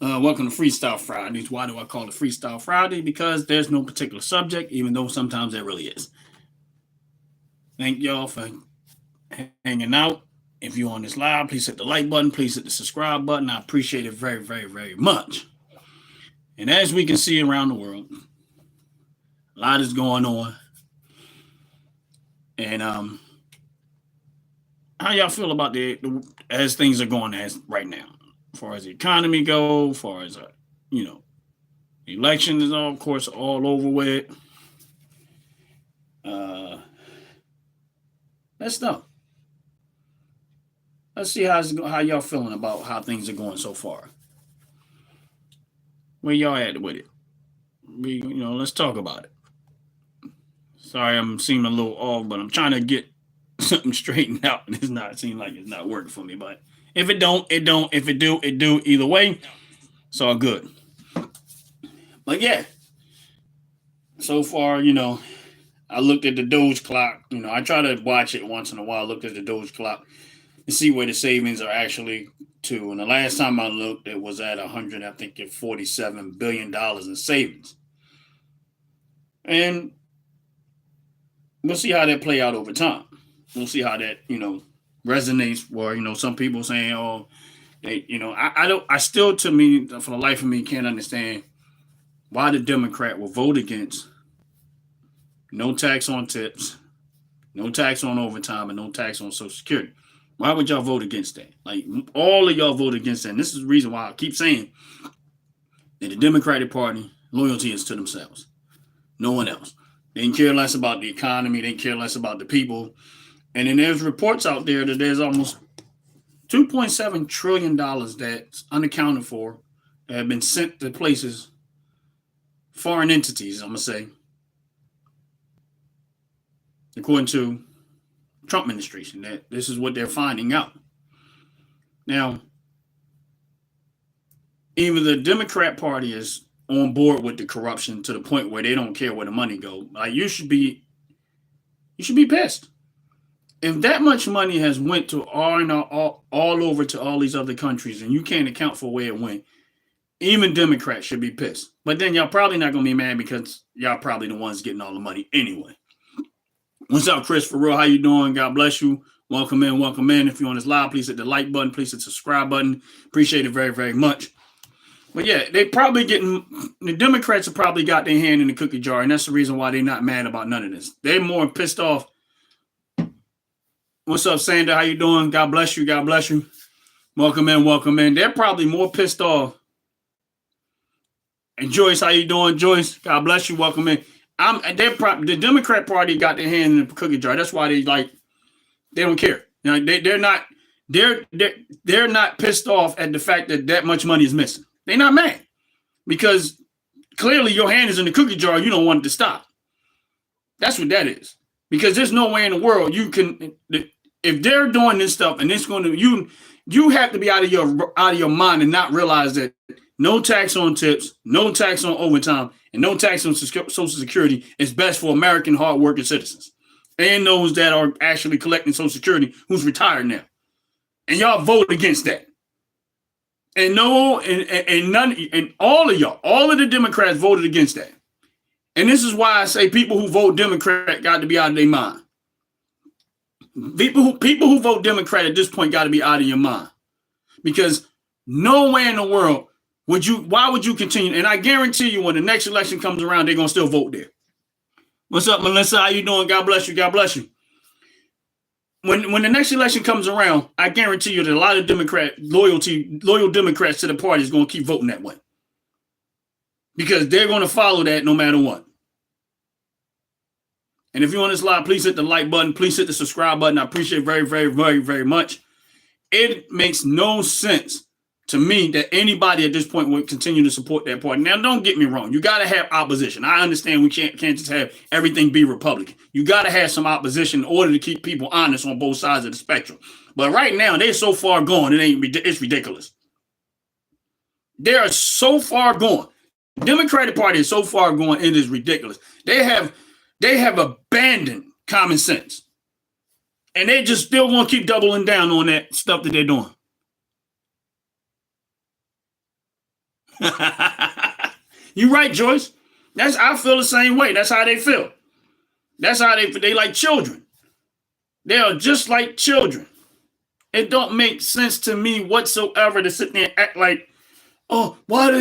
Welcome to Freestyle Fridays. Why do I call it Freestyle Friday? Because there's no particular subject, even though sometimes there really is. Thank y'all for hanging out. If you're on this live, please hit the like button. Please hit the subscribe button. I appreciate it very, very, very much. And as we can see around the world, a lot is going on. And how y'all feel about as things are going as right now, as far as the economy go, as far as you know, the election is all, of course, all over with. Uh, let's know. Let's see how y'all feeling about how things are going so far. Where y'all at with it? Let's talk about it. Sorry, I'm seeming a little off, but I'm trying to get something straightened out, and it seem like it's not working for me. But if it don't, it don't. If it do, it do. Either way, it's all good. But yeah, so far, I looked at the Doge clock. I try to watch it once in a while. I looked at the Doge clock to see where the savings are actually to. And the last time I looked, it was at 100, I think, $47 billion in savings. And we'll see how that play out over time. We'll see how that, resonates. Where, some people saying, oh, they, I still, to me, for the life of me, can't understand why the Democrat will vote against no tax on tips, no tax on overtime, and no tax on Social Security. Why would y'all vote against that? Like, all of y'all vote against that. And this is the reason why I keep saying that the Democratic Party loyalty is to themselves. No one else. They care less about the economy. They care less about the people. And then there's reports out there that there's almost $2.7 trillion that's unaccounted for that have been sent to places, foreign entities, I'm going to say, according to Trump administration, that this is what they're finding out. Now, even the Democrat Party is on board with the corruption to the point where they don't care where the money goes. Like, you should be pissed. If that much money has went to all over to all these other countries and you can't account for where it went, even Democrats should be pissed. But then y'all probably not going to be mad because y'all probably the ones getting all the money anyway. What's up, Chris? For real, how you doing? God bless you. Welcome in, welcome in. If you're on this live, please hit the like button. Please hit the subscribe button. Appreciate it very, very much. But yeah, the Democrats have probably got their hand in the cookie jar, and that's the reason why they're not mad about none of this. They're more pissed off. What's up, Sander? How you doing? God bless you. God bless you. Welcome in, welcome in. They're probably more pissed off. And Joyce, how you doing, Joyce? God bless you. Welcome in. The Democrat Party got their hand in the cookie jar. That's why they don't care. They're not pissed off at the fact that much money is missing. They're not mad because clearly your hand is in the cookie jar. You don't want it to stop. That's what that is. Because there's no way in the world you can, if they're doing this stuff and it's going to, you have to be out of your mind and not realize that no tax on tips, no tax on overtime, and no tax on Social Security is best for American hardworking citizens and those that are actually collecting Social Security who's retired now. And y'all vote against that. And all of the Democrats voted against that. And this is why I say people who vote Democrat got to be out of their mind. People who vote Democrat at this point got to be out of your mind. Because nowhere in the world why would you continue? And I guarantee you when the next election comes around, they're going to still vote there. What's up, Melissa? How you doing? God bless you. God bless you. When the next election comes around, I guarantee you that a lot of loyal Democrats to the party is going to keep voting that way. Because they're going to follow that no matter what. And if you're on this live, please hit the like button. Please hit the subscribe button. I appreciate it very, very, very, very much. It makes no sense to me that anybody at this point would continue to support that party. Now, don't get me wrong. You got to have opposition. I understand we can't just have everything be Republican. You got to have some opposition in order to keep people honest on both sides of the spectrum. But right now, they're so far gone, it's ridiculous. They are so far gone. The Democratic Party is so far gone, it is ridiculous. They have abandoned common sense. And they just still want to keep doubling down on that stuff that they're doing. You right, Joyce. I feel the same way. That's how they feel. That's how they like children. They are just like children. It don't make sense to me whatsoever to sit there and act like, oh, what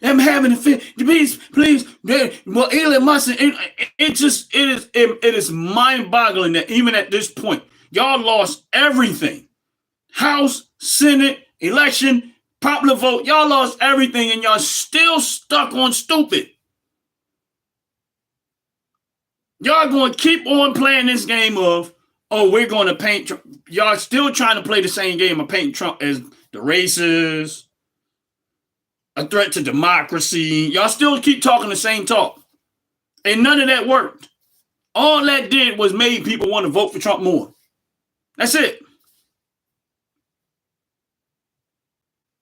I'm having a fit. Please. Well, Elon Musk, it is mind-boggling that even at this point, y'all lost everything. House, Senate, election, popular vote, y'all lost everything and y'all still stuck on stupid. Y'all going to keep on playing this game of, oh, we're going to paint Trump. Y'all still trying to play the same game of painting Trump as the racist, a threat to democracy. Y'all still keep talking the same talk. And none of that worked. All that did was made people want to vote for Trump more. That's it.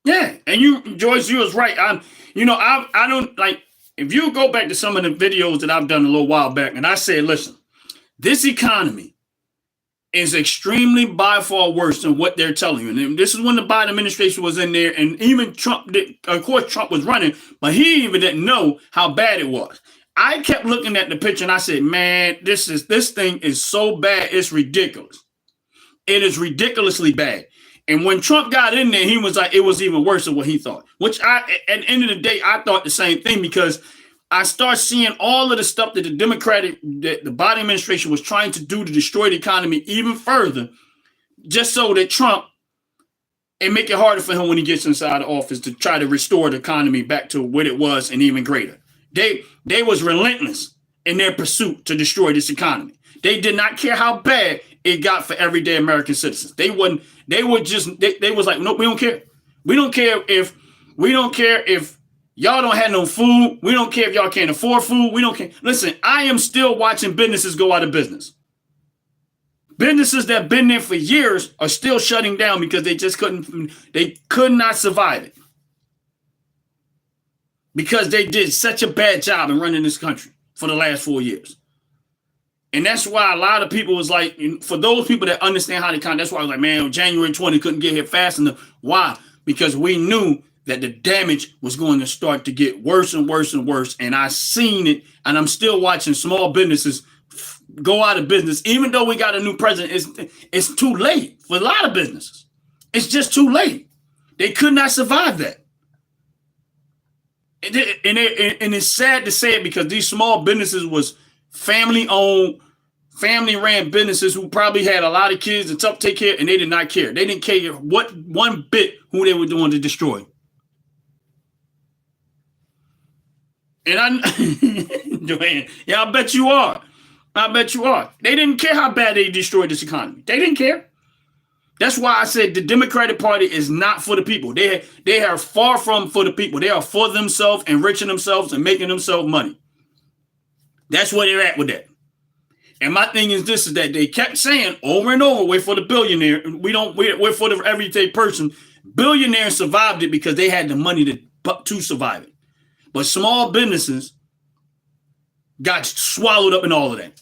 Yeah. And you, Joyce, you was right. I don't like, if you go back to some of the videos that I've done a little while back, and I said, listen, this economy is extremely by far worse than what they're telling you. And this is when the Biden administration was in there, and even Trump did, of course, Trump was running, but he even didn't know how bad it was. I kept looking at the picture and I said, man, this thing is so bad, it's ridiculous. It is ridiculously bad. And when Trump got in there, he was like, it was even worse than what he thought, which at the end of the day, I thought the same thing, because I start seeing all of the stuff that the Biden administration was trying to do to destroy the economy even further, just so that Trump, and make it harder for him when he gets inside the office to try to restore the economy back to what it was and even greater. They was relentless in their pursuit to destroy this economy. They did not care how bad it got for everyday American citizens. They was like, no, we don't care. We don't care if y'all don't have no food. We don't care if y'all can't afford food. We don't care. Listen, I am still watching businesses go out of business. Businesses that have been there for years are still shutting down because they could not survive it. Because they did such a bad job in running this country for the last 4 years. And that's why a lot of people was like, for those people that understand how they count, that's why I was like, man, January 20 couldn't get here fast enough. Why? Because we knew that the damage was going to start to get worse and worse and worse. And I seen it, and I'm still watching small businesses go out of business. Even though we got a new president, it's too late for a lot of businesses. It's just too late. They could not survive that. And it's sad to say it, because these small businesses was family-owned, family-ran businesses who probably had a lot of kids and tough to take care, and they did not care. They didn't care what one bit who they were doing to destroy. And Joanne, yeah, I bet you are. I bet you are. They didn't care how bad they destroyed this economy. They didn't care. That's why I said the Democratic Party is not for the people. They are far from for the people. They are for themselves, enriching themselves and making themselves money. That's where they're at with that. And my thing is this, is that they kept saying over and over, we're for the billionaire. We're for the everyday person. Billionaires survived it because they had the money to survive it. But small businesses got swallowed up in all of that.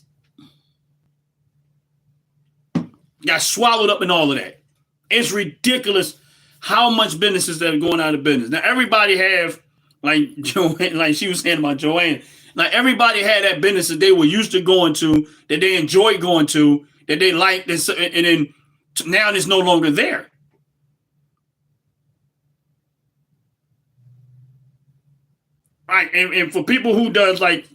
Got swallowed up in all of that. It's ridiculous how much businesses that are going out of business. Now, everybody have, like Joanne, like she was saying about Joanne, like everybody had that business that they were used to going to, that they enjoyed going to, that they liked, and then now it's no longer there. Right, and for people who does like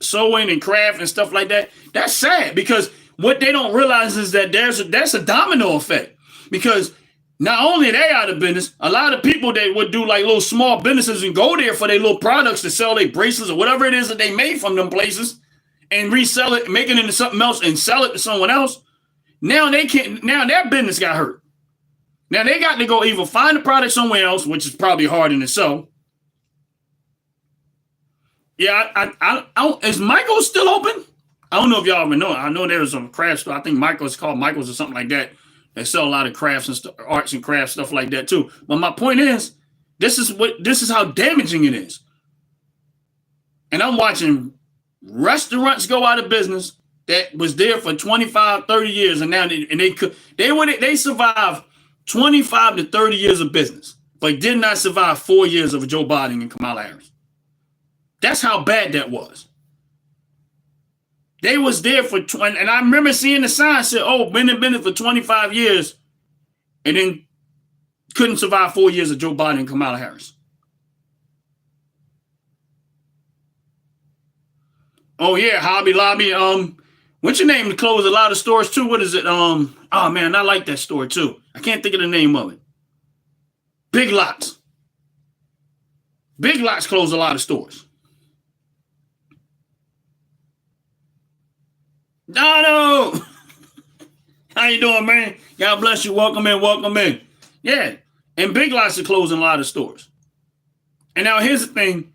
sewing and craft and stuff like that, that's sad, because what they don't realize is that that's a domino effect, because not only are they out of business, a lot of people that would do like little small businesses and go there for their little products to sell their bracelets or whatever it is that they made from them places and resell it, make it into something else and sell it to someone else. Now they can't. Now their business got hurt. Now they got to go either find the product somewhere else, which is probably hard in itself. Yeah, I is Michael's still open? I don't know if y'all even know. I know there's some craft store. I think Michael's called Michael's or something like that. They sell a lot of crafts and arts and crafts, stuff like that too. But my point is, this is how damaging it is. And I'm watching restaurants go out of business that was there for 25, 30 years, and now they survived 25 to 30 years of business but did not survive 4 years of Joe Biden and Kamala Harris. That's how bad that was. They was there for 20, and I remember seeing the sign said, "Oh, been it for 25 years," and then couldn't survive 4 years of Joe Biden and Kamala Harris. Oh yeah, Hobby Lobby. What's your name to close a lot of stores too? What is it? Oh man, I like that store too. I can't think of the name of it. Big Lots. Big Lots closed a lot of stores. Dono! How you doing, man? God bless you. Welcome in, welcome in. Yeah. And Big Lots are closing a lot of stores. And now here's the thing.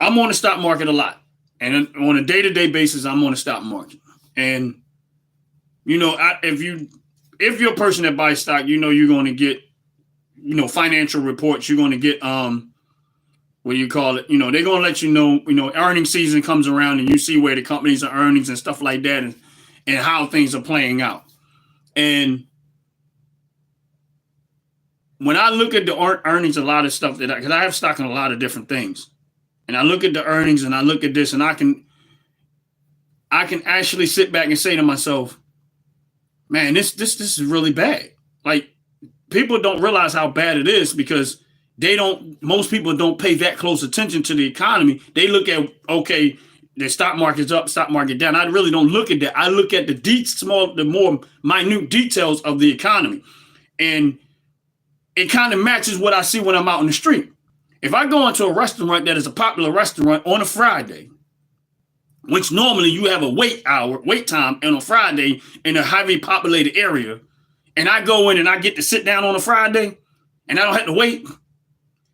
I'm on the stock market a lot. And on a day-to-day basis, I'm on the stock market. And, you know, if you're a person that buys stock, you know you're going to get, you know, financial reports. You're going to get, what you call it, you know, they're going to let you know, earnings season comes around and you see where the companies are earnings and stuff like that and how things are playing out. And when I look at the earnings, a lot of stuff because I have stock in a lot of different things. And I look at the earnings and I look at this and I can actually sit back and say to myself, man, this is really bad. Like, people don't realize how bad it is because most people don't pay that close attention to the economy. They look at, okay, the stock market's up, stock market down. I really don't look at that. I look at the more minute details of the economy. And it kind of matches what I see when I'm out in the street. If I go into a restaurant that is a popular restaurant on a Friday, which normally you have a wait time on a Friday in a highly populated area, and I go in and I get to sit down on a Friday and I don't have to wait,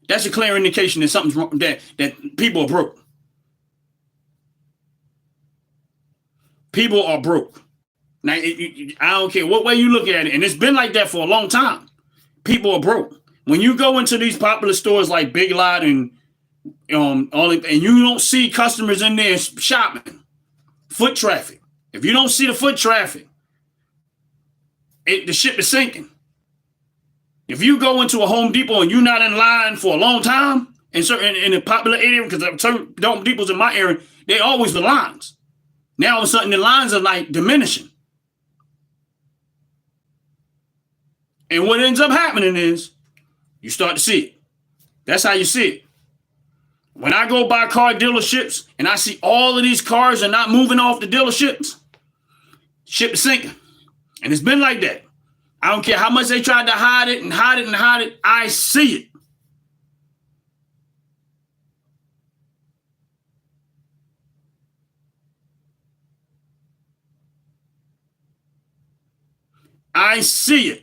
that's a clear indication that something's wrong, that people are broke. People are broke. Now, I don't care what way you look at it, and it's been like that for a long time. People are broke. When you go into these popular stores like Big Lot and you don't see customers in there shopping, foot traffic. If you don't see the foot traffic, the ship is sinking. If you go into a Home Depot and you're not in line for a long time, in a popular area, because certain Home Depots in my area, they always the lines. Now all of a sudden the lines are like diminishing. And what ends up happening is you start to see it. That's how you see it. When I go by car dealerships and I see all of these cars are not moving off the dealerships, ship is sinking. And it's been like that. I don't care how much they tried to hide it and hide it and hide it. I see it. I see it.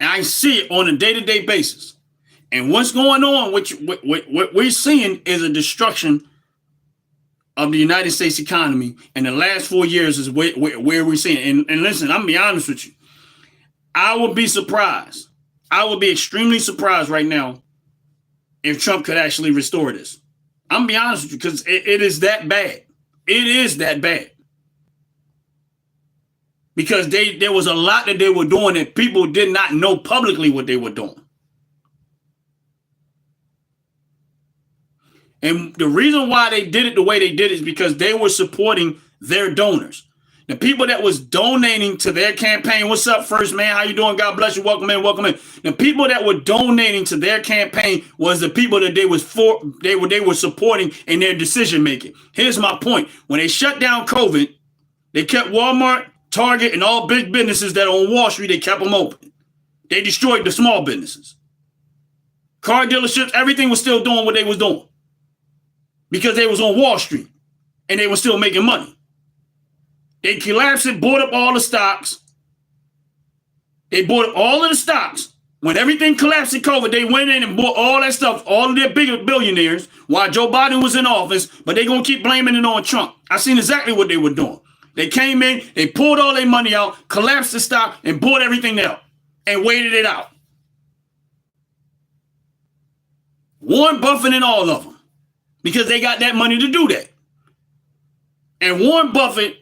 And I see it on a day-to-day basis. And what's going on, what we're seeing is a destruction of the United States economy. And the last 4 years is where we're seeing. And listen, I'm going to be honest with you. I would be surprised. I would be extremely surprised right now if Trump could actually restore this. I'm going to be honest with you because it is that bad. It is that bad. Because there was a lot that they were doing that people did not know publicly what they were doing. And the reason why they did it the way they did is because they were supporting their donors. The people that was donating to their campaign. What's up, First Man? How you doing? God bless you. Welcome in. Welcome in. The people that were donating to their campaign was the people that they were supporting in their decision making. Here's my point. When they shut down COVID, they kept Walmart, Target, and all big businesses that are on Wall Street, they kept them open. They destroyed the small businesses. Car dealerships, everything was still doing what they was doing. Because they was on Wall Street and they were still making money. They collapsed it, bought up all the stocks. They bought up all of the stocks. When everything collapsed in COVID, they went in and bought all that stuff, all of their bigger billionaires, while Joe Biden was in office, but they're going to keep blaming it on Trump. I seen exactly what they were doing. They came in, they pulled all their money out, collapsed the stock, and bought everything out and waited it out. Warren Buffett and all of them. Because they got that money to do that. And Warren Buffett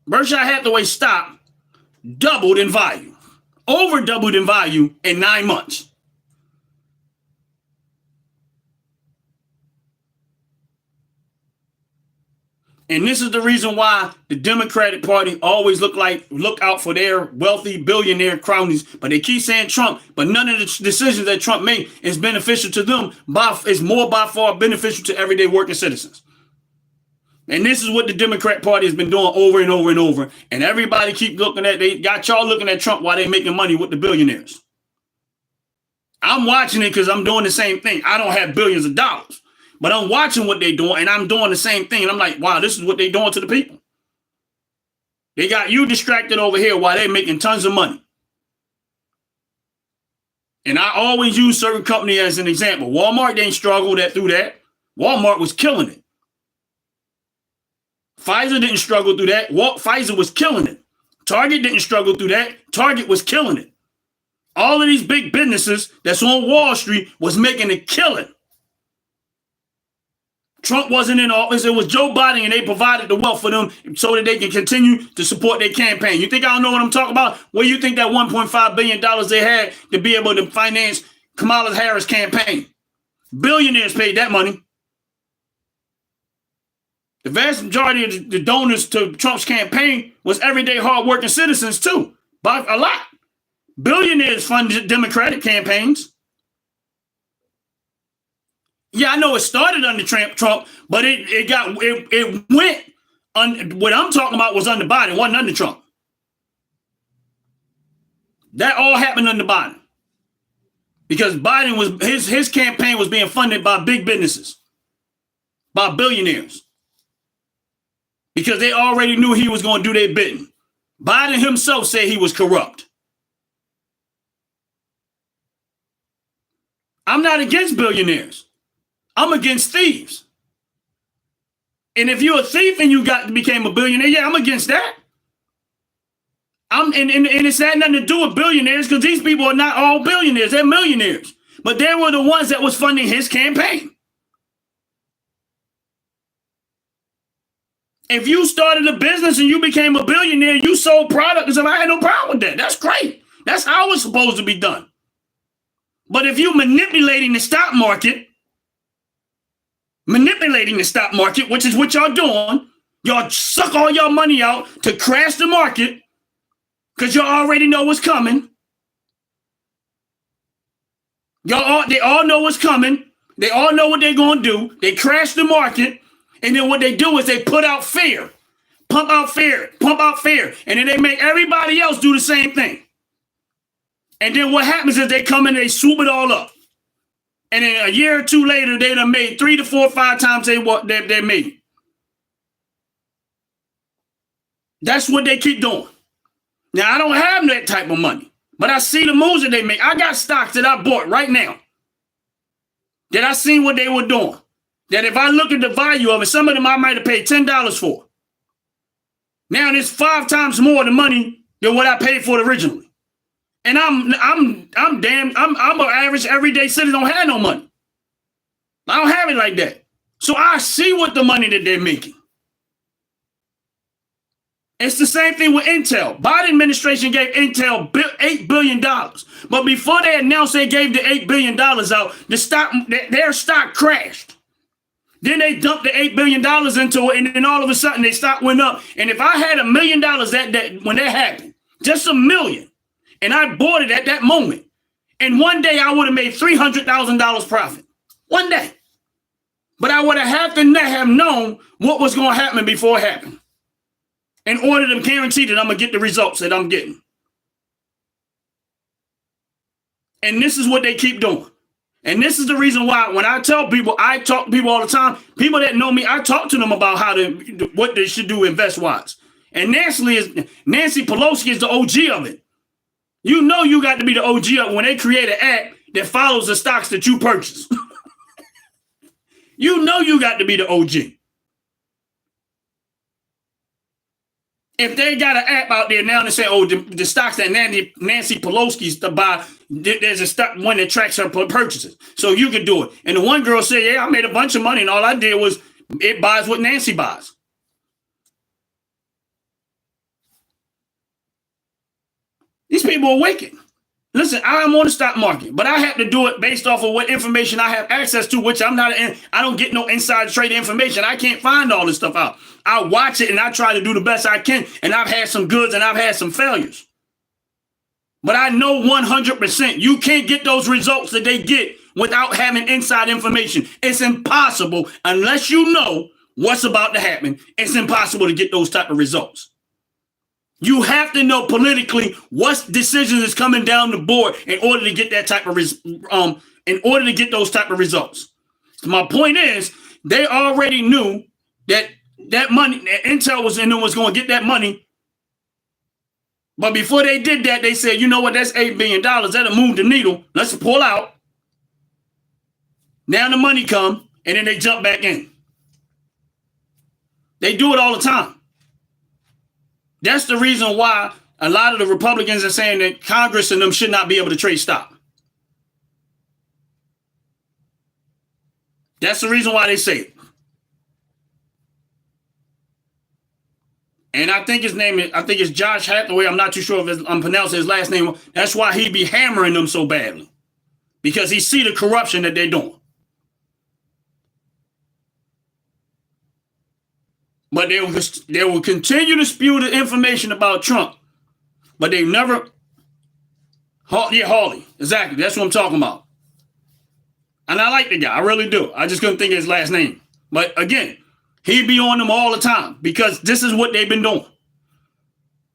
Berkshire Hathaway stock doubled in value, over doubled in value in 9 months. And this is the reason why the Democratic Party always look out for their wealthy billionaire cronies, but they keep saying Trump, but none of the decisions that Trump made is beneficial to them. Is more by far beneficial to everyday working citizens. And this is what the Democrat Party has been doing over and over and over. And everybody keep looking at, they got y'all looking at Trump while they making money with the billionaires. I'm watching it because I'm doing the same thing. I don't have billions of dollars. But I'm watching what they're doing, and I'm doing the same thing. And I'm like, wow, this is what they're doing to the people. They got you distracted over here while they're making tons of money. And I always use certain company as an example. Walmart didn't struggle through that. Walmart was killing it. Pfizer didn't struggle through that. Pfizer was killing it. Target didn't struggle through that. Target was killing it. All of these big businesses that's on Wall Street was making a killing. Trump wasn't in office. It was Joe Biden, and they provided the wealth for them so that they can continue to support their campaign. You think I don't know what I'm talking about? Where you think that $1.5 billion they had to be able to finance Kamala Harris' campaign? Billionaires paid that money. The vast majority of the donors to Trump's campaign was everyday hardworking citizens too, by a lot. Billionaires funded Democratic campaigns. Yeah, I know it started under Trump, but it went what I'm talking about was under Biden, wasn't under Trump. That all happened under Biden. Because Biden was his campaign was being funded by big businesses, by billionaires. Because they already knew he was going to do their bidding. Biden himself said he was corrupt. I'm not against billionaires. I'm against thieves. And if you're a thief and you became a billionaire, yeah, I'm against that. And it's had nothing to do with billionaires because these people are not all billionaires. They're millionaires. But they were the ones that was funding his campaign. If you started a business and you became a billionaire, you sold products, and I had no problem with that. That's great. That's how it's supposed to be done. But if you're manipulating the stock market, which is what y'all doing, y'all suck all your money out to crash the market because y'all already know what's coming. They all know what's coming. They all know what they're going to do. They crash the market. And then what they do is they put out fear, pump out fear. And then they make everybody else do the same thing. And then what happens is they come in and they swoop it all up. And then a year or two later, they done made 3 to 4 or 5 times they made. That's what they keep doing. Now, I don't have that type of money, but I see the moves that they make. I got stocks that I bought right now that I seen what they were doing. That if I look at the value of it, some of them I might have paid $10 for. Now it's 5 times more the money than what I paid for it originally. And I'm an average everyday citizen, don't have no money. I don't have it like that. So I see what the money that they're making. It's the same thing with Intel. Biden administration gave Intel $8 billion. But before they announced they gave the $8 billion out, their stock crashed. Then they dumped the $8 billion into it, and then all of a sudden, their stock went up. And if I had $1 million that when that happened, just $1 million, and I bought it at that moment, and one day I would have made $300,000 profit. One day. But I would have known what was going to happen before it happened in order to guarantee that I'm going to get the results that I'm getting. And this is what they keep doing. And this is the reason why when I talk to people all the time. People that know me, I talk to them about what they should do invest-wise. And Nancy Pelosi is the OG of it. You know you got to be the OG of it when they create an app that follows the stocks that you purchase. You know you got to be the OG. If they got an app out there now that say, oh, the stocks that Nancy Pelosi's to buy, there's a stock one that tracks her purchases. So you can do it. And the one girl said, yeah, I made a bunch of money and all I did was it buys what Nancy buys. These people are wicked. Listen, I'm on the stock market, but I have to do it based off of what information I have access to, which I don't get no inside trade information. I can't find all this stuff out. I watch it and I try to do the best I can. And I've had some goods and I've had some failures. But I know 100% you can't get those results that they get without having inside information. It's impossible unless you know what's about to happen. It's impossible to get those type of results. You have to know politically what decisions is coming down the board in order to get that type of in order to get those type of results. So my point is, they already knew that money, that Intel was going to get that money. But before they did that, they said, you know what, that's $8 billion. That'll move the needle. Let's pull out. Now the money come, and then they jump back in. They do it all the time. That's the reason why a lot of the Republicans are saying that Congress and them should not be able to trade stock. That's the reason why they say it. And I think his name is, I think it's Josh Hathaway. I'm not too sure if I'm pronouncing his last name. That's why he be hammering them so badly. Because he see the corruption that they're doing. But they will continue to spew the information about Trump. But they never... Yeah, Hawley. Exactly. That's what I'm talking about. And I like the guy. I really do. I just couldn't think of his last name. But again, he be on them all the time because this is what they've been doing.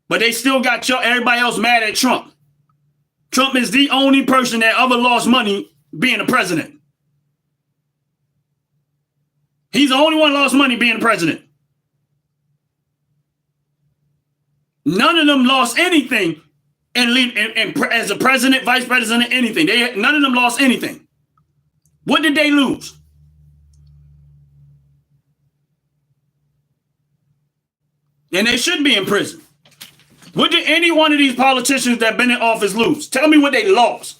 But they still got everybody else mad at Trump. Trump is the only person that ever lost money being a president. He's the only one that lost money being a president. None of them lost anything and as a president, vice president, anything. None of them lost anything. What did they lose? And they should be in prison. What did any one of these politicians that been in office lose? Tell me what they lost.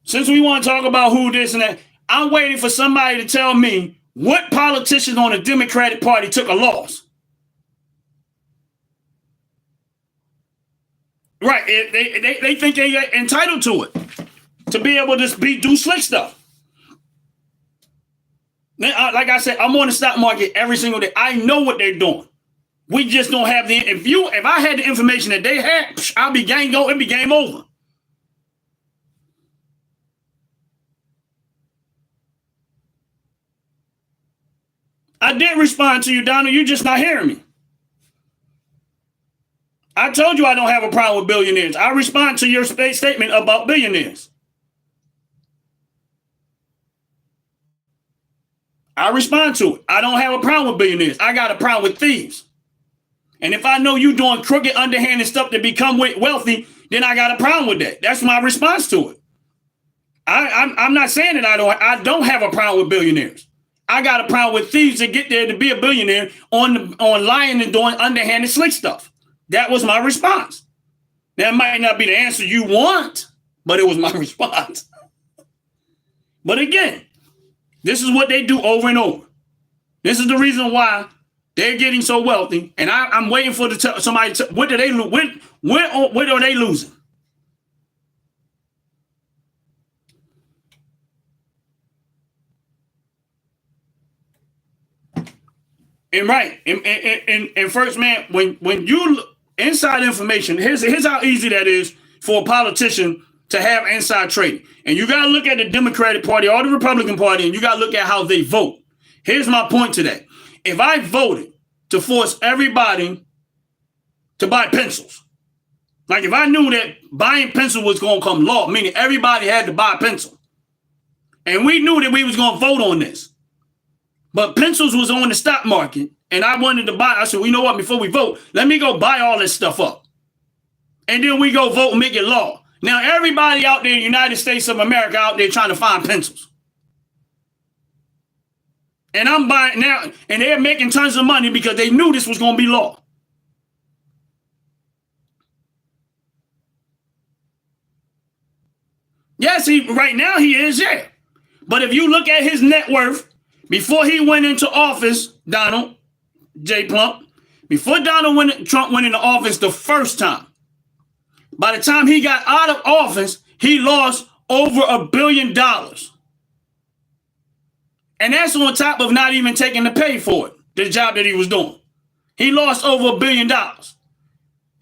Since we want to talk about who this and that, I'm waiting for somebody to tell me what politician on the Democratic Party took a loss. Right. They think they're entitled to it. To be able to do slick stuff. Like I said, I'm on the stock market every single day. I know what they're doing. We just don't have the... If I had the information that they had, I'll be it'd be game over. I did respond to you, Donald. You're just not hearing me. I told you I don't have a problem with billionaires. I respond to your statement about billionaires. I respond to it. I don't have a problem with billionaires. I got a problem with thieves. And if I know you doing crooked, underhanded stuff to become wealthy, then I got a problem with that. That's my response to it. I'm not saying that I don't have a problem with billionaires. I got a problem with thieves that get there to be a billionaire on lying and doing underhanded slick stuff. That was my response. That might not be the answer you want, but it was my response. But again, this is what they do over and over. This is the reason why they're getting so wealthy. And I'm waiting for somebody to what do they lose? What are they losing? And right, and first, man, when you look, inside information, here's how easy that is for a politician to have inside trading. And you got to look at the Democratic Party or the Republican Party, and you got to look at how they vote. Here's my point today. If I voted to force everybody to buy pencils, like if I knew that buying pencil was going to come law, meaning everybody had to buy a pencil, and we knew that we was going to vote on this, but pencils was on the stock market, and I wanted to buy. I said, well, you know what? Before we vote, let me go buy all this stuff up. And then we go vote and make it law. Now, everybody out there in the United States of America out there trying to find pencils. And I'm buying now, and they're making tons of money because they knew this was going to be law. Yes, right now he is, yeah. But if you look at his net worth, before he went into office, Donald J. Plump, before Trump went into office the first time, By the time he got out of office, he lost over $1 billion. And that's on top of not even taking the pay for it, the job that he was doing. He lost over $1 billion.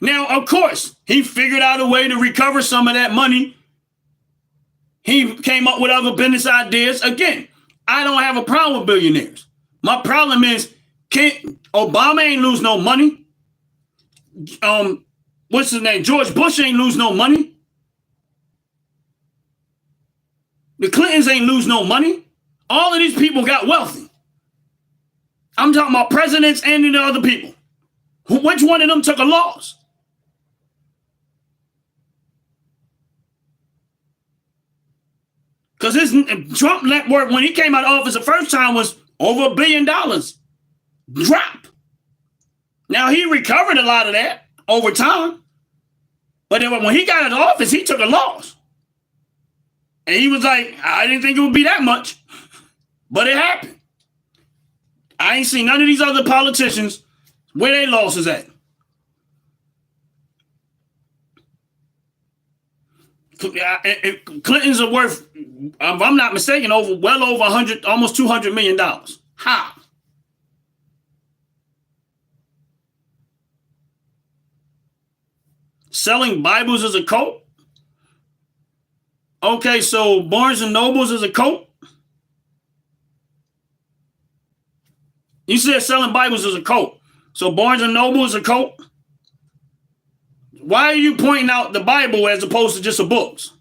Now, of course, he figured out a way to recover some of that money. He came up with other business ideas. Again, I don't have a problem with billionaires. My problem is, Obama ain't lose no money. What's his name? George Bush ain't lose no money. The Clintons ain't lose no money. All of these people got wealthy. I'm talking about presidents and the other people. Which one of them took a loss? Because his Trump net worth, when he came out of office the first time, was over $1 billion. Drop. Now, he recovered a lot of that over time. But then when he got out of office, he took a loss. And he was like, I didn't think it would be that much. But it happened. I ain't seen none of these other politicians where they losses at. Clintons are worth, if I'm not mistaken, well over 100, almost $200 million. How? Selling Bibles is a cult? Okay, so Barnes and Nobles is a cult? You said selling Bibles is a cult. So Barnes and Noble is a cult? Why are you pointing out the Bible as opposed to just the books?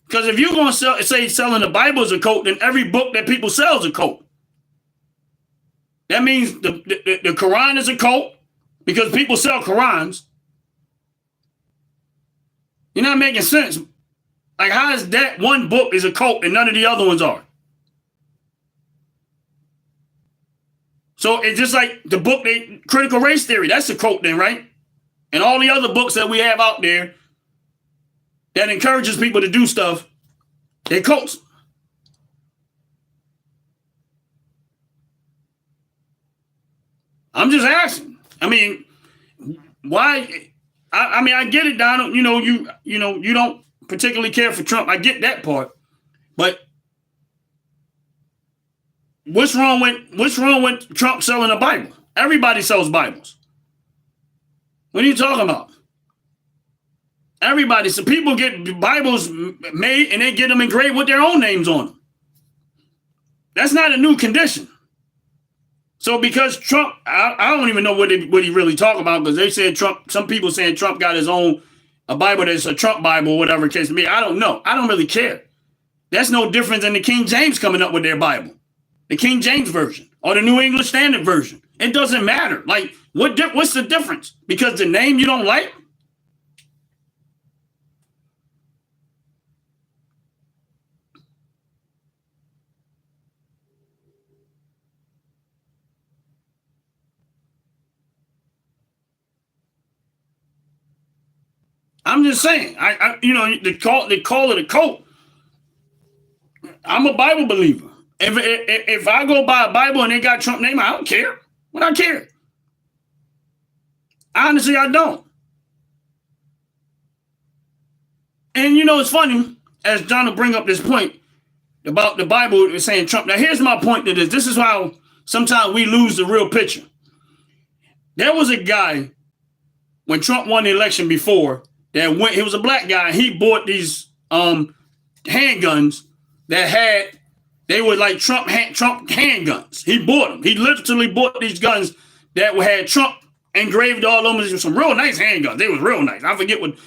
Because if you're going to say selling the Bible is a cult, then every book that people sell is a cult. That means the Quran is a cult because people sell Qurans. You're not making sense. Like, how is that one book is a cult and none of the other ones are? So it's just like the book, Critical Race Theory, that's a cult then, right? And all the other books that we have out there that encourages people to do stuff, they're cults. I'm just asking. I mean, why? I mean, I get it, Donald. You don't particularly care for Trump. I get that part, but what's wrong with Trump selling a Bible? Everybody sells Bibles. What are you talking about? Everybody. So people get Bibles made and they get them engraved with their own names on them. That's not a new condition. So because Trump, I don't even know what he really talk about, because they said Trump, some people saying Trump got his own, a Bible that's a Trump Bible or whatever the case may be. I don't know. I don't really care. That's no different than the King James coming up with their Bible. The King James Version or the New English Standard Version. It doesn't matter. Like, what's the difference? Because the name you don't like? I'm just saying, they call it a cult. I'm a Bible believer. If I go buy a Bible and they got Trump name, I don't care. What I care? Honestly, I don't. And it's funny, as John will bring up this point about the Bible saying Trump. Now, here's my point to this. This is how sometimes we lose the real picture. There was a guy when Trump won the election before that he was a black guy. He bought these handguns they were like Trump handguns. He bought them. He literally bought these guns that had Trump engraved all over them. These were some real nice handguns. They was real nice. I forget what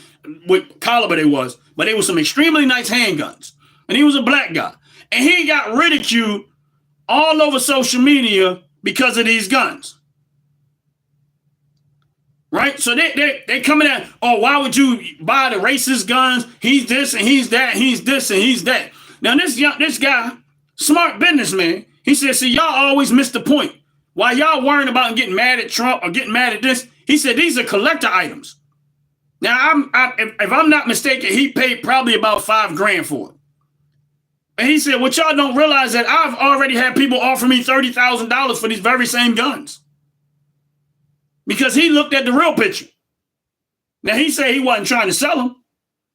caliber they was, but they were some extremely nice handguns. And he was a black guy. And he got ridiculed all over social media because of these guns. Right? So they coming at, why would you buy the racist guns? He's this and he's that. He's this and he's that. Now this guy, smart businessman, he said, see, y'all always miss the point. While y'all worrying about getting mad at Trump or getting mad at this, he said these are collector items. Now, if I'm not mistaken, he paid probably about $5,000 for it. And he said, what y'all don't realize that I've already had people offer me $30,000 for these very same guns. Because he looked at the real picture. Now, he said he wasn't trying to sell them,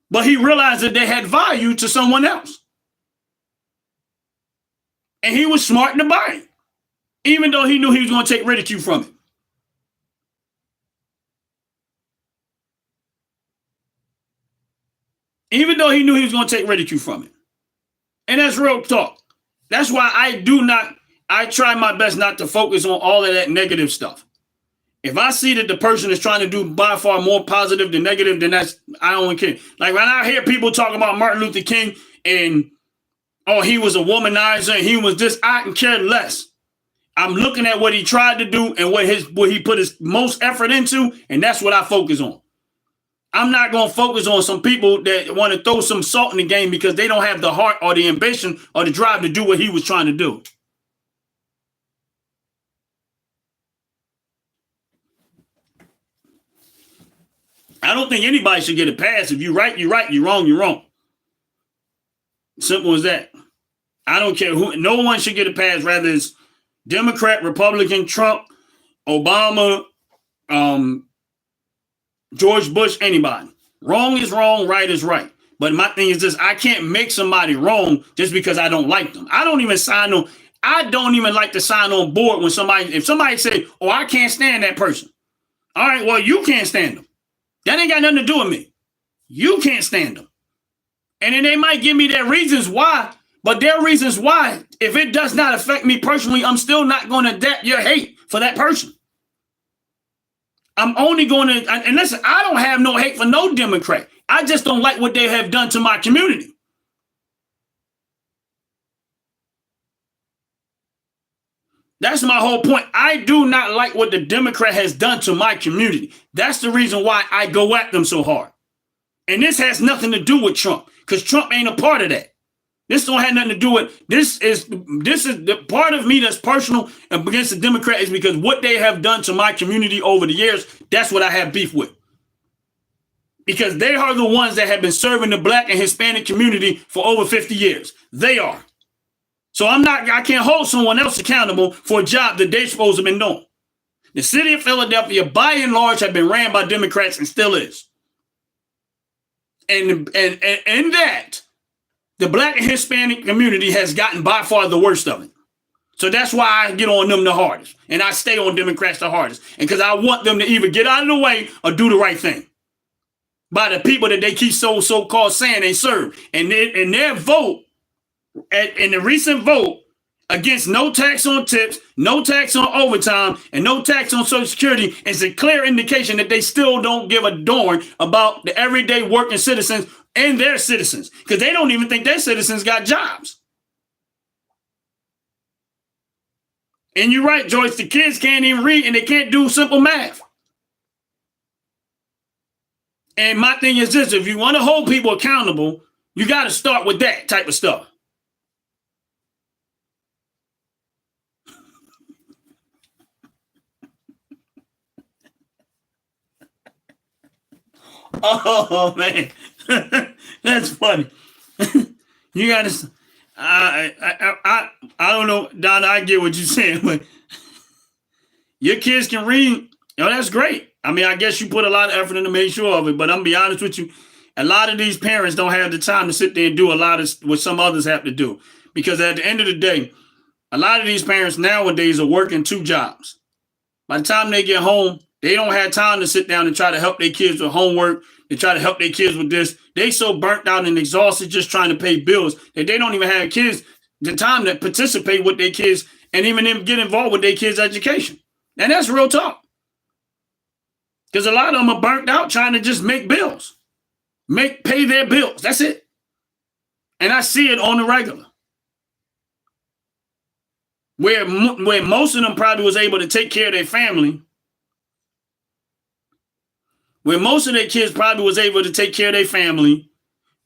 but he realized that they had value to someone else. And he was smart to buy it, even though he knew he was going to take ridicule from it. Even though he knew he was going to take ridicule from it. And that's real talk. That's why I try my best not to focus on all of that negative stuff. If I see that the person is trying to do by far more positive than negative, then I don't care. Like when I hear people talking about Martin Luther King and, oh, he was a womanizer and he was this, I can care less. I'm looking at what he tried to do and what he put his most effort into, and that's what I focus on. I'm not going to focus on some people that want to throw some salt in the game because they don't have the heart or the ambition or the drive to do what he was trying to do. I don't think anybody should get a pass. If you're right, you're right. You're wrong, you're wrong. Simple as that. I don't care who. No one should get a pass, whether it's Democrat, Republican, Trump, Obama, George Bush, anybody. Wrong is wrong, right is right. But my thing is this, I can't make somebody wrong just because I don't like them. I don't even like to sign on board when if somebody say, oh, I can't stand that person. All right, well, you can't stand them. That ain't got nothing to do with me. You can't stand them. And then they might give me their reasons why, but their reasons why, if it does not affect me personally, I'm still not going to adapt your hate for that person. I'm only going to, and listen, I don't have no hate for no Democrat. I just don't like what they have done to my community. That's my whole point. I do not like what the Democrat has done to my community. That's the reason why I go at them so hard. And this has nothing to do with Trump, because Trump ain't a part of that. This don't have nothing to do with this is the part of me that's personal against the Democrat is because what they have done to my community over the years, that's what I have beef with. Because they are the ones that have been serving the Black and Hispanic community for over 50 years. They are. So I can't hold someone else accountable for a job that they're supposed to have been doing. The city of Philadelphia, by and large, have been ran by Democrats and still is. And that, the Black and Hispanic community has gotten by far the worst of it. So that's why I get on them the hardest. And I stay on Democrats the hardest. And because I want them to either get out of the way or do the right thing. By the people that they keep so-called saying they serve. And their vote, in the recent vote, against no tax on tips, no tax on overtime, and no tax on Social Security is a clear indication that they still don't give a darn about the everyday working citizens and their citizens, because they don't even think their citizens got jobs. And you're right, Joyce, the kids can't even read and they can't do simple math. And my thing is this, if you want to hold people accountable, you got to start with that type of stuff. Oh, man. That's funny. You got to, I don't know, Donna, I get what you're saying, but your kids can read. That's great. I mean, I guess you put a lot of effort in to make sure of it, but I'm going to be honest with you. A lot of these parents don't have the time to sit there and do a lot of what some others have to do. Because at the end of the day, a lot of these parents nowadays are working 2 jobs. By the time they get home, they don't have time to sit down and try to help their kids with homework. They try to help their kids with this. They so burnt out and exhausted just trying to pay bills that they don't even have kids the time to participate with their kids and even them get involved with their kids' education. And that's real talk. Because a lot of them are burnt out trying to just make bills. Pay their bills. That's it. And I see it on the regular. Where most of them probably was able to take care of their family. Where most of their kids probably was able to take care of their family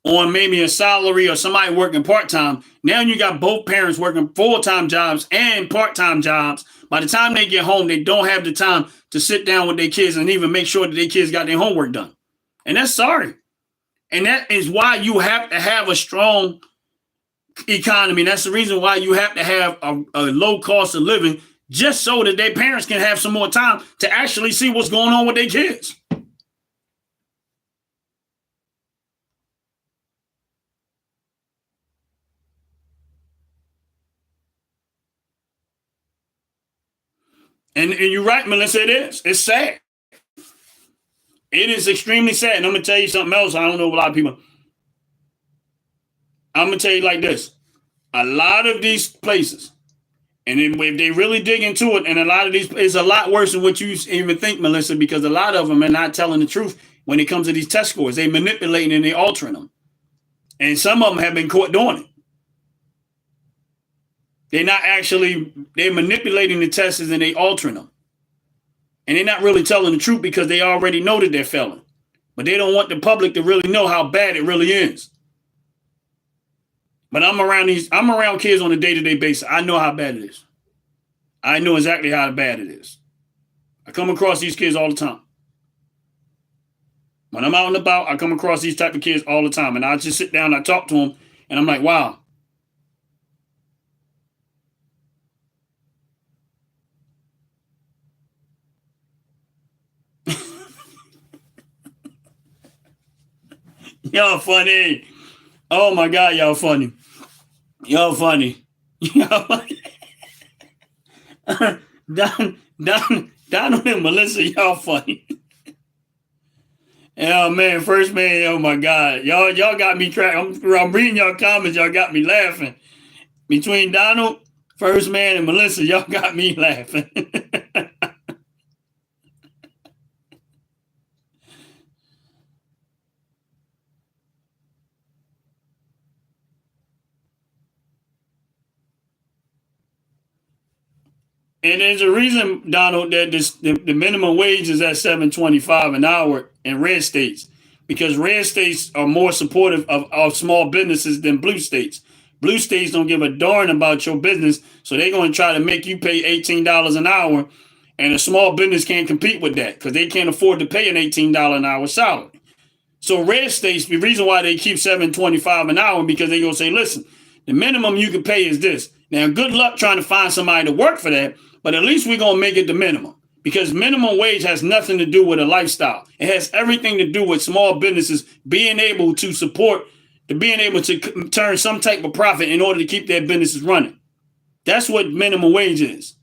on maybe a salary or somebody working part-time. Now you got both parents working full-time jobs and part-time jobs. By the time they get home, they don't have the time to sit down with their kids and even make sure that their kids got their homework done. And that's sorry. And that is why you have to have a strong economy. That's the reason why you have to have a low cost of living, just so that their parents can have some more time to actually see what's going on with their kids. And you're right, Melissa, it is. It's sad. It is extremely sad. And I'm going to tell you something else. I don't know a lot of people. I'm going to tell you like this. A lot of these places, and if they really dig into it, and a lot of these, it's a lot worse than what you even think, Melissa, because a lot of them are not telling the truth when it comes to these test scores. They manipulating and they altering them. And some of them have been caught doing it. They're manipulating the tests and they altering them. And they're not really telling the truth because they already know that they're failing. But they don't want the public to really know how bad it really is. But I'm around kids on a day-to-day basis. I know how bad it is. I know exactly how bad it is. I come across these kids all the time. When I'm out and about, I come across these type of kids all the time. And I just sit down, I talk to them, and I'm like, wow. Y'all funny. Oh my God, y'all funny. Y'all funny. Y'all funny. Donald and Melissa, y'all funny. Oh man, first man, oh my God. Y'all got me track. I'm reading y'all comments, y'all got me laughing. Between Donald, first man, and Melissa, y'all got me laughing. And there's a reason, Donald, that the minimum wage is at $7.25 an hour in red states, because red states are more supportive of small businesses than blue states. Blue states don't give a darn about your business, so they're going to try to make you pay $18 an hour, and a small business can't compete with that because they can't afford to pay an $18 an hour salary. So red states, the reason why they keep $7.25 an hour, because they're going to say, listen, the minimum you can pay is this. Now, good luck trying to find somebody to work for that, but at least we're going to make it the minimum, because minimum wage has nothing to do with a lifestyle. It has everything to do with small businesses being able to being able to turn some type of profit in order to keep their businesses running. That's what minimum wage is.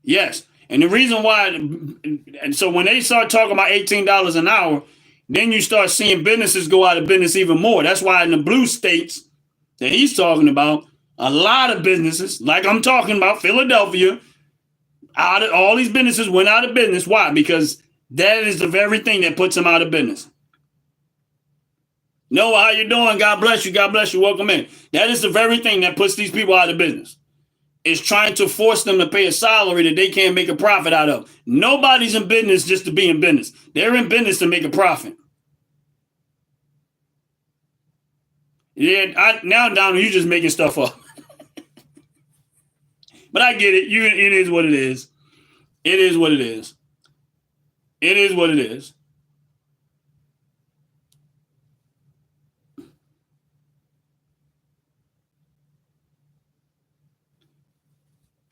Yes. And the reason why, and so when they start talking about $18 an hour, then you start seeing businesses go out of business even more. That's why in the blue states that he's talking about, a lot of businesses, like I'm talking about Philadelphia, all these businesses went out of business. Why? Because that is the very thing that puts them out of business. Noah, how you doing? God bless you. God bless you. Welcome in. That is the very thing that puts these people out of business. It's trying to force them to pay a salary that they can't make a profit out of. Nobody's in business just to be in business. They're in business to make a profit. Yeah, now, Donald, you're just making stuff up. But I get it. It is what it is. It is what it is. It is what it is.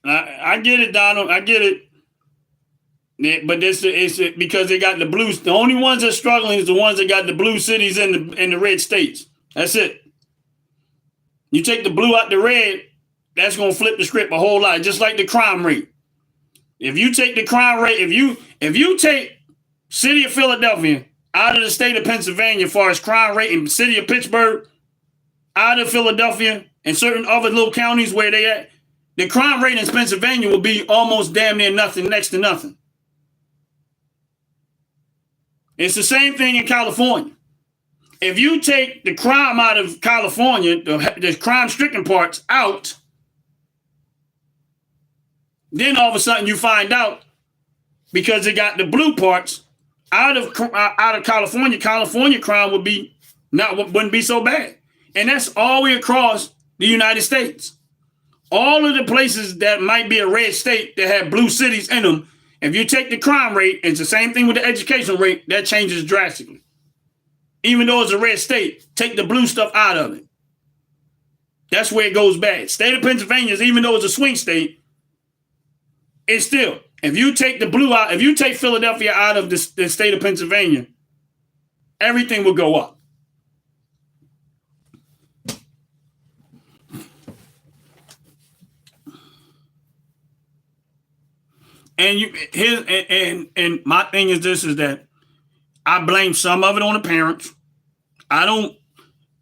I get it, Donald. I get it. Yeah, but it's because they got the blues. The only ones that are struggling is the ones that got the blue cities in the red states. That's it. You take the blue out the red, that's going to flip the script a whole lot, just like the crime rate. If you take the crime rate, if you take city of Philadelphia out of the state of Pennsylvania as far as crime rate, and city of Pittsburgh out of Philadelphia and certain other little counties where they at, the crime rate in Pennsylvania will be almost damn near nothing, next to nothing. It's the same thing in California. If you take the crime out of California, the crime-stricken parts out, then all of a sudden you find out, because they got the blue parts out of California, California crime wouldn't be so bad. And that's all the way across the United States. All of the places that might be a red state that have blue cities in them, if you take the crime rate, it's the same thing with the education rate, that changes drastically. Even though it's a red state, take the blue stuff out of it. That's where it goes bad. State of Pennsylvania, even though it's a swing state, it's still, if you take the blue out, if you take Philadelphia out of the state of Pennsylvania, everything will go up. And you his and my thing is this is that I blame some of it on the parents. I don't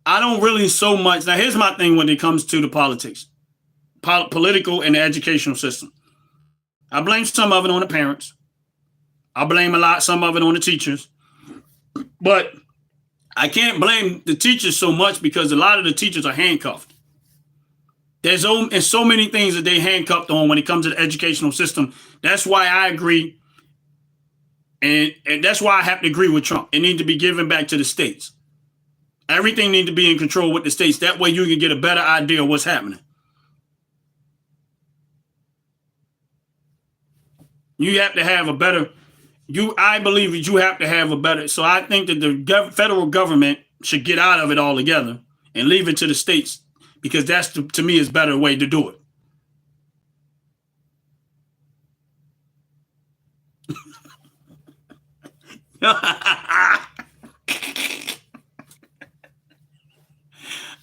I don't really so much. Now here's my thing when it comes to the politics, political and the educational system. I blame some of it on the parents. I blame some of it on the teachers. But I can't blame the teachers so much because a lot of the teachers are handcuffed. There's so many things that they handcuffed on when it comes to the educational system. That's why I agree. And that's why I have to agree with Trump. It needs to be given back to the states. Everything needs to be in control with the states. That way you can get a better idea of what's happening. You have to have a better, I believe that you have to have a better, so I think that the federal government should get out of it altogether and leave it to the states because that's, to me, is a better way to do it.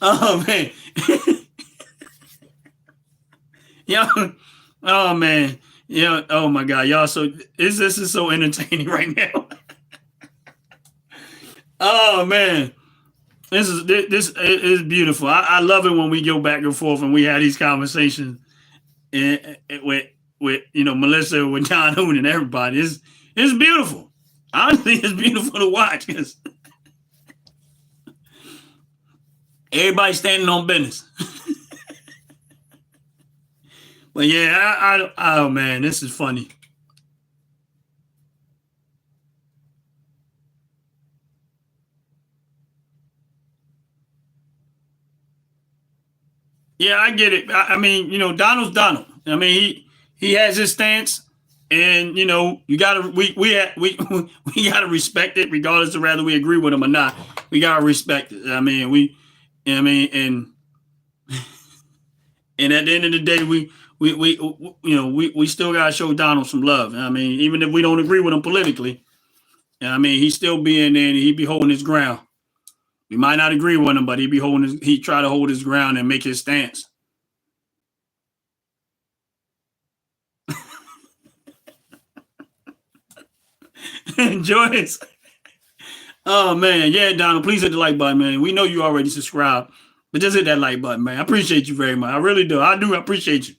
Oh, man. Yeah. Oh, man. Yeah. Oh, my God. Y'all, so this is so entertaining right now. Oh, man. This is beautiful. I love it when we go back and forth and we have these conversations with Melissa, with John Hoon and everybody. It's beautiful. Honestly, it's beautiful to watch because everybody's standing on business. But yeah, oh man, this is funny. Yeah, I get it. I mean, Donald's Donald. I mean, he has his stance, and you gotta we gotta respect it, regardless of whether we agree with him or not. We gotta respect it. I mean, and at the end of the day, we still gotta show Donald some love. I mean, even if we don't agree with him politically, I mean, he's still being there and he be holding his ground. We might not agree with him, but he try to hold his ground and make his stance. Joyce. Oh man, yeah, Donald, please hit the like button, man. We know you already subscribed, but just hit that like button, man. I appreciate you very much. I really do. I do appreciate you.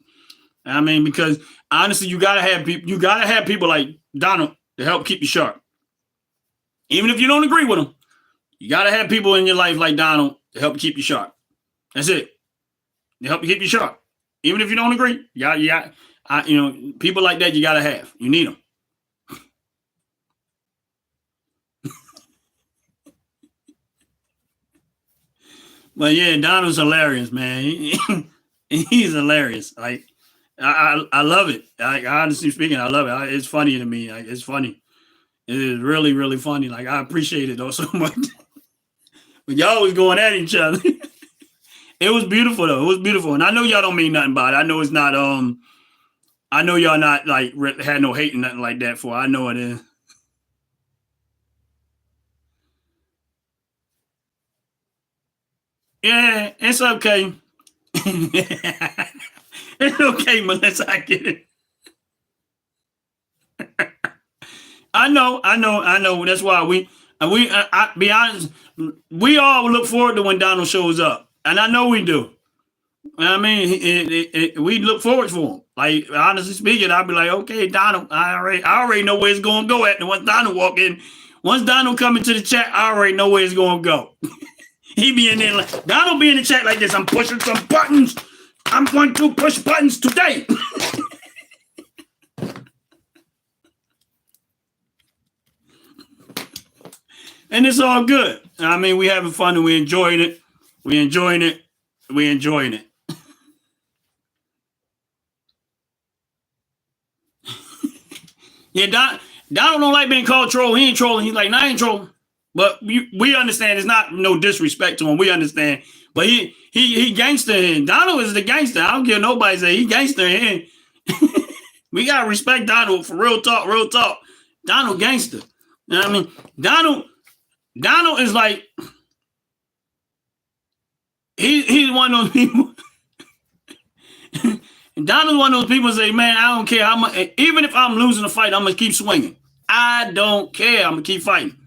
I mean, because honestly, you gotta have people like Donald to help keep you sharp. Even if you don't agree with him, you gotta have people in your life like Donald to help keep you sharp. That's it. To help you keep you sharp. Even if you don't agree, people like that you gotta have. You need them. But yeah, Donald's hilarious, man. He's hilarious. Like I love it. Honestly speaking, I love it. It's funny to me. Like, it's funny. It is really, really funny. Like I appreciate it though so much. But y'all was going at each other. It was beautiful though. It was beautiful, and I know y'all don't mean nothing by it. I know it's not. I know y'all not like had no hate and nothing like that for. I know it is. Yeah, it's okay. It's okay, Melissa. I get it. I know. That's why I be honest. We all look forward to when Donald shows up, and I know we do. I mean, we look forward for him. Like honestly speaking, I'll be like, okay, Donald. I already know where it's going to go at. And once Donald walk in, once Donald come into the chat, I already know where it's going to go. He be in there like Donald be in the chat like this. I'm pushing some buttons. I'm going to push buttons today. And it's all good. I mean, we having fun and we enjoying it. We enjoying it. Yeah, Donald don't like being called troll. He ain't trolling. He's like, nah, I ain't trolling. But we understand it's not no disrespect to him. We understand. But he gangster. And Donald is the gangster. I don't care nobody say he gangster. And we gotta respect Donald for real talk. Donald gangster. You know what I mean? Donald is like he's one of those people. And Donald's one of those people who say, man, I don't care how much, even if I'm losing a fight, I'm going to keep swinging. I don't care. I'm going to keep fighting.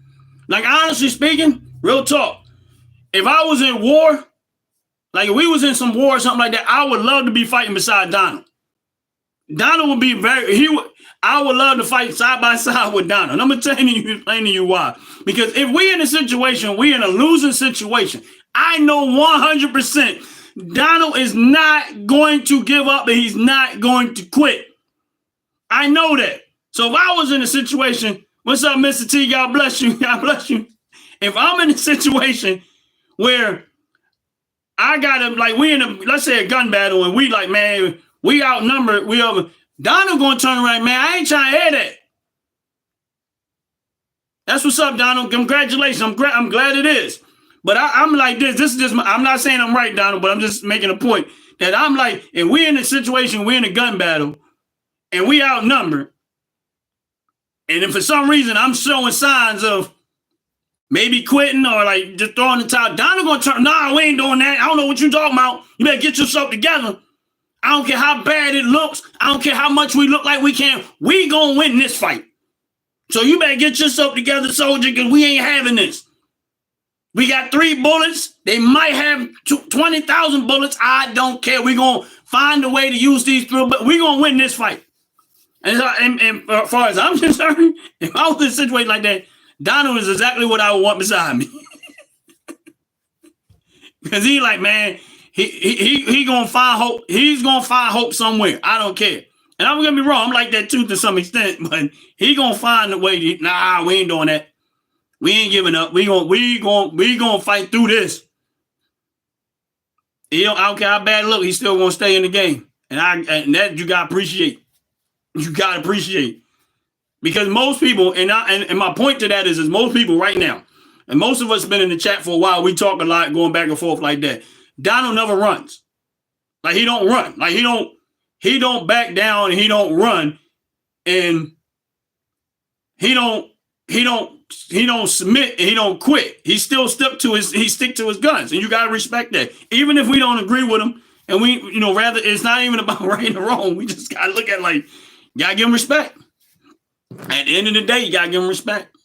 Like, honestly speaking, real talk, if I was in war, like if we was in some war or something like that, I would love to be fighting beside Donald. Donald would be I would love to fight side by side with Donald. And I'm going to explain to you why. Because if we're in a situation, we're in a losing situation, I know 100% Donald is not going to give up and he's not going to quit. I know that. So if I was in a situation, what's up, Mr. T? God bless you. God bless you. If I'm in a situation where I got him, like we in a, let's say a gun battle and we like, man, we outnumbered, Donald going to turn around, man, I ain't trying to hear that. That's what's up, Donald. Congratulations. I'm glad it is. But I'm like this. This is just, I'm not saying I'm right, Donald, but I'm just making a point that I'm like, if we're in a situation, we're in a gun battle and we outnumbered, and if for some reason I'm showing signs of maybe quitting or like just throwing the towel, Donald going to turn, nah, we ain't doing that. I don't know what you're talking about. You better get yourself together. I don't care how bad it looks. I don't care how much we look like we can. We going to win this fight. So you better get yourself together, soldier, because we ain't having this. We got 3 bullets. They might have 20,000 bullets. I don't care. We're going to find a way to use these 3, but we're going to win this fight. And as far as I'm concerned, if I was in a situation like that, Donald is exactly what I would want beside me. Because he like, man, he going to find hope. He's going to find hope somewhere. I don't care. And I'm going to be wrong. I'm like that too to some extent, but he going to find a way to, nah, we ain't doing that. We ain't giving up. We gonna fight through this. I don't care how bad it look, he's still gonna stay in the game. And that you gotta appreciate. You gotta appreciate. Because most people, and my point to that is most people right now, and most of us been in the chat for a while, we talk a lot going back and forth like that. Donald never runs. Like he don't run. Like he don't back down and he don't run. And he don't submit and he don't quit. He still stick to his guns, and you gotta respect that. Even if we don't agree with him, and we, rather it's not even about right or wrong. We just gotta look at like, you gotta give him respect. At the end of the day, you gotta give him respect.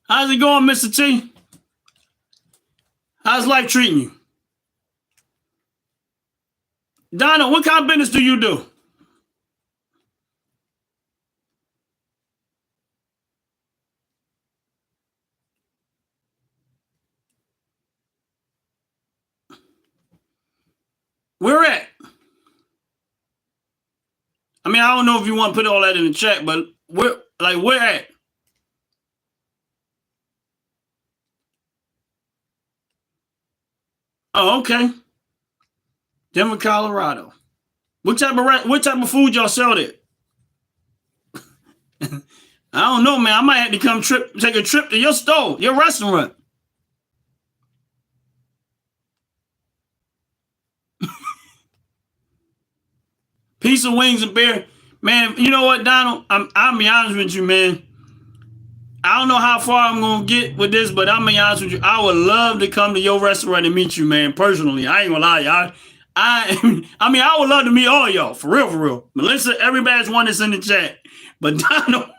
How's it going, Mr. T? How's life treating you? Donna, what kind of business do you do? Where at? I mean, I don't know if you want to put all that in the chat, but where at? Oh, okay. Denver, Colorado. What type of food y'all sell there? I don't know, man. I might have to take a trip to your store, your restaurant. Piece of wings and beer. Man, you know what, Donald? I'll be honest with you, man. I don't know how far I'm going to get with this, but I'm going to be honest with you. I would love to come to your restaurant and meet you, man, personally. I ain't going to lie. I would love to meet all y'all, for real, for real. Melissa, everybody's one that's in the chat. But Donald,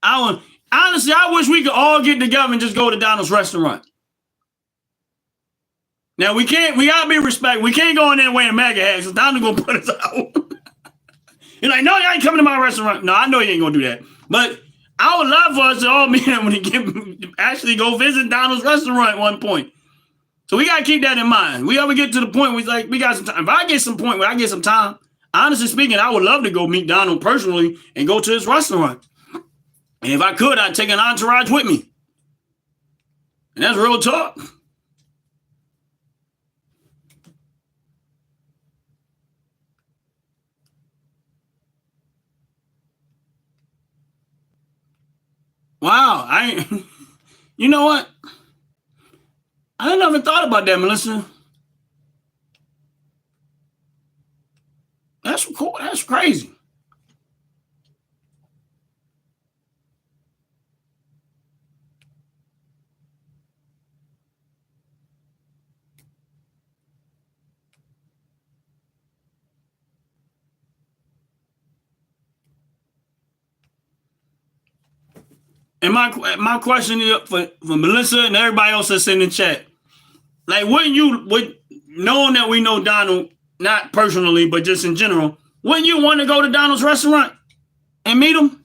honestly, I wish we could all get together and just go to Donald's restaurant. Now, we gotta be respectful. We can't go in there wearing MAGA hats, because Donald gonna put us out. You're like, no, you ain't coming to my restaurant. No, I know you ain't gonna do that. But I would love for us to all meet him and actually go visit Donald's restaurant at one point. So we gotta keep that in mind. We ever get to the point where we got some time. If I get some point where I get some time, honestly speaking, I would love to go meet Donald personally and go to his restaurant. And if I could, I'd take an entourage with me. And that's real talk. Wow, you know what? I never thought about that, Melissa. That's cool. That's crazy. And my question is for Melissa and everybody else that's in the chat. Like, knowing that we know Donald, not personally, but just in general, wouldn't you want to go to Donald's restaurant and meet him?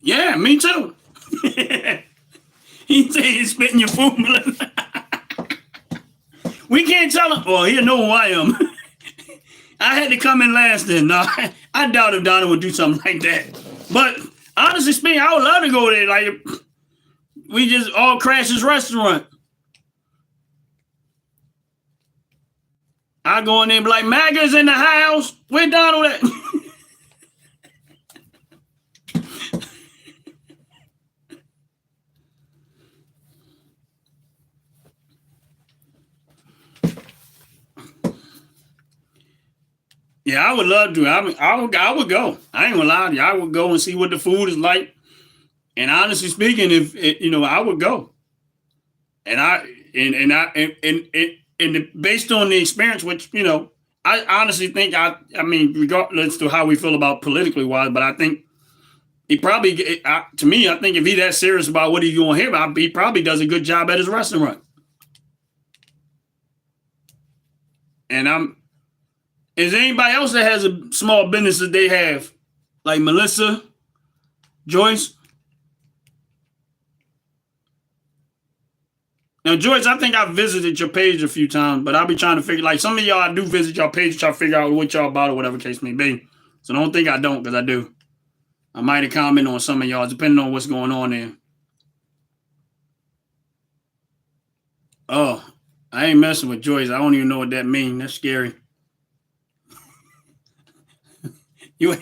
Yeah, me too. He said he's spitting your food. We can't tell him. Well, he'll know who I am. I had to come in last then. No, I doubt if Donald would do something like that. But honestly speaking, I would love to go there. Like, we just all crash his restaurant. I go in there and be like, MAGA's in the house. Where Donald at? Yeah, I would love to. I would go. I ain't gonna lie to you. I would go and see what the food is like. And honestly speaking, I would go. And based on the experience, which I honestly think regardless to how we feel about politically wise, but I think he probably, to me, I think if he's that serious about what he's going here, he probably does a good job at his restaurant. And is there anybody else that has a small business that they have? Like Melissa, Joyce? Now, Joyce, I think I visited your page a few times, but I'll be trying to figure, like some of y'all, I do visit your page, try to figure out what y'all about or whatever case may be. So don't think I don't, because I do. I might have commented on some of y'all, depending on what's going on there. Oh, I ain't messing with Joyce. I don't even know what that means. That's scary. You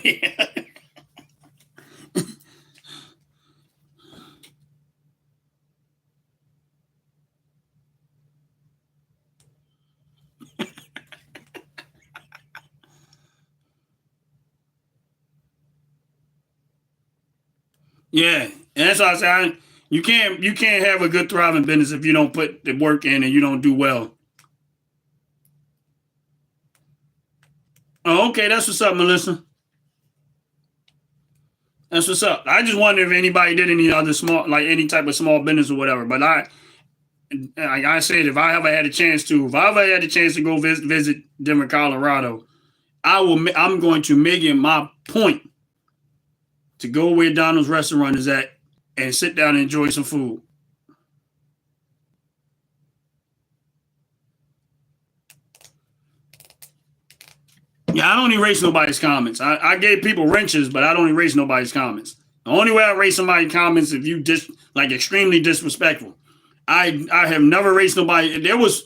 yeah, and that's what I say. You can't have a good thriving business if you don't put the work in and you don't do well. Oh, okay, that's what's up, Melissa. That's what's up. I just wonder if anybody did any other any type of small business or whatever. But like I said, if I ever had a chance to go visit Denver, Colorado, I'm going to make it my point to go where Donald's restaurant is at and sit down and enjoy some food. Yeah, I don't erase nobody's comments. I gave people wrenches, but I don't erase nobody's comments. The only way I erase somebody's comments if you extremely disrespectful. I have never erased nobody. There was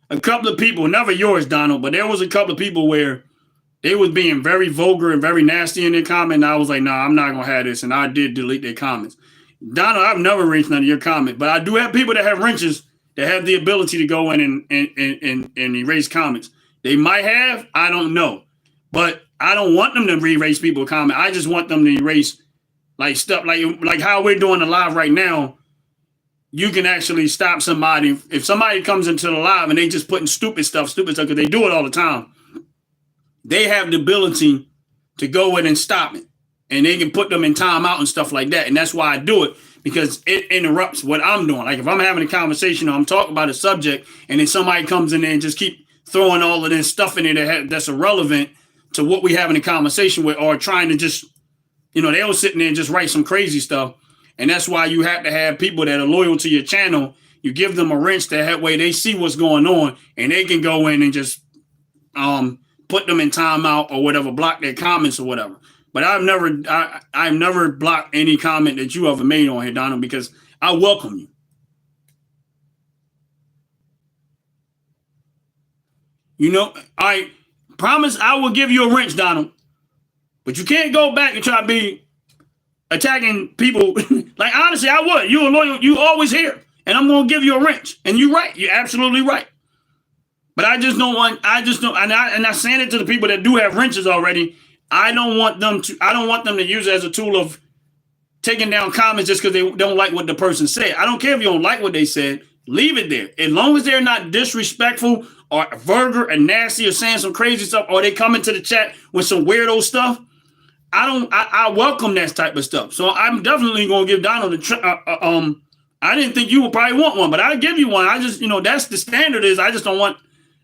a couple of people, never yours, Donald, but there was a couple of people where they was being very vulgar and very nasty in their comment. And I was like, nah, I'm not gonna have this, and I did delete their comments. Donald, I've never erased none of your comments, but I do have people that have wrenches that have the ability to go in and erase comments. They might have, I don't know. But I don't want them to erase people's comment. I just want them to erase like stuff like how we're doing the live right now. You can actually stop somebody. If somebody comes into the live and they just putting stupid stuff, because they do it all the time. They have the ability to go in and stop it. And they can put them in timeout and stuff like that. And that's why I do it, because it interrupts what I'm doing. Like if I'm having a conversation or I'm talking about a subject and then somebody comes in there and just keep throwing all of this stuff in there that's irrelevant to what we having a conversation with, or trying to just, they'll sit in there and just write some crazy stuff. And that's why you have to have people that are loyal to your channel. You give them a wrench that way they see what's going on and they can go in and just put them in timeout or whatever, block their comments or whatever. But I've never blocked any comment that you ever made on here, Donald, because I welcome you. I promise I will give you a wrench, Donald. But you can't go back and try to be attacking people. Like, honestly, I would. You're loyal. You always here. And I'm going to give you a wrench. And you're right. You're absolutely right. But I just don't want. I just don't. And I saying it to the people that do have wrenches already. I don't want them to. I don't want them to use it as a tool of taking down comments just because they don't like what the person said. I don't care if you don't like what they said. Leave it there. As long as they're not disrespectful or vulgar and nasty or saying some crazy stuff, or they come into the chat with some weirdo stuff, I welcome that type of stuff. So I'm definitely gonna give Donald I didn't think you would probably want one, but I'll give you one. I just, that's the standard is I just don't want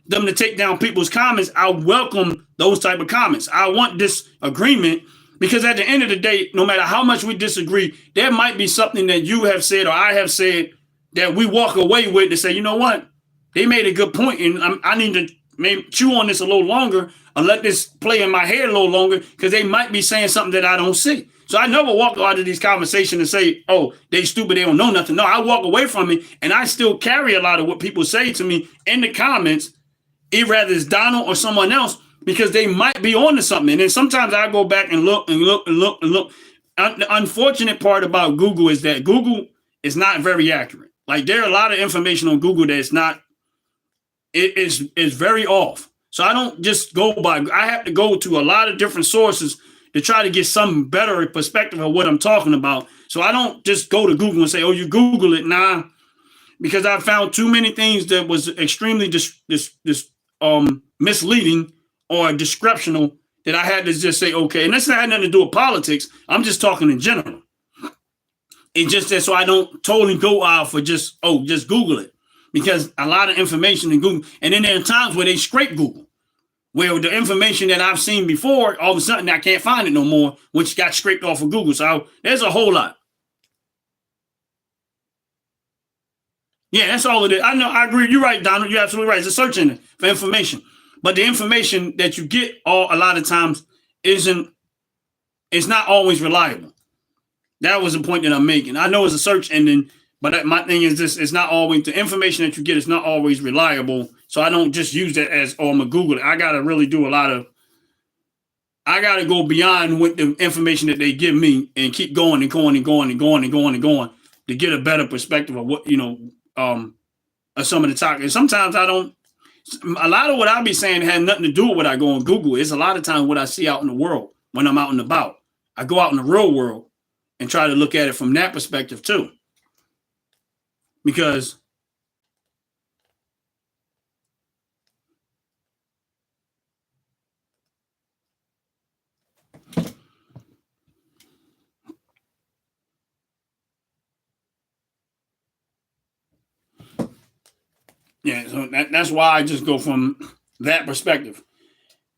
them to take down people's comments. I welcome those type of comments. I want disagreement because at the end of the day, no matter how much we disagree, there might be something that you have said or I have said that we walk away with to say, you know what? They made a good point, and I need to maybe chew on this a little longer or let this play in my head a little longer because they might be saying something that I don't see. So I never walk out of these conversations and say, oh, they stupid, they don't know nothing. No, I walk away from it, and I still carry a lot of what people say to me in the comments, either it's Donald or someone else, because they might be on to something. And then sometimes I go back and look and look and look and look. The unfortunate part about Google is that Google is not very accurate. Like there are a lot of information on Google that's not, it is very off. So I don't just go by, I have to go to a lot of different sources to try to get some better perspective of what I'm talking about. So I don't just go to Google and say, oh, you Google it. Nah, because I found too many things that was extremely misleading or descriptional that I had to just say, okay, and this had nothing to do with politics. I'm just talking in general. It's just that so I don't totally go out for just Google it. Because a lot of information in Google, and then there are times where they scrape Google, where the information that I've seen before, all of a sudden I can't find it no more, which got scraped off of Google. So there's a whole lot. Yeah, that's all it is. I know, I agree. You're right, Donald. You're absolutely right. It's a search engine for information. But the information that you get a lot of times it's not always reliable. That was the point that I'm making. I know it's a search engine, but my thing is this, it's not always, the information that you get is not always reliable. So I don't just use that as, oh, I'm going to Google it. I got to really do I got to go beyond what the information that they give me and keep going and going and going and going and going and going to get a better perspective of what, of some of the talk. And sometimes a lot of what I'll be saying had nothing to do with what I go on Google. It's a lot of times what I see out in the world when I'm out and about. I go out in the real world and try to look at it from that perspective too. Because yeah, so that's why I just go from that perspective.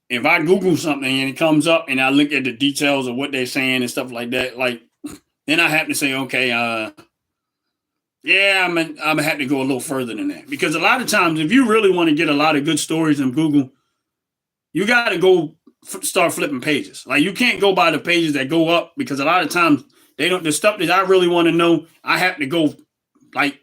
If I Google something and it comes up and I look at the details of what they're saying and stuff like that, like then I have to say, okay, yeah, I'm gonna have to go a little further than that. Because a lot of times, if you really want to get a lot of good stories in Google, you got to go start flipping pages. Like you can't go by the pages that go up because a lot of times they don't. The stuff that I really want to know, I have to go like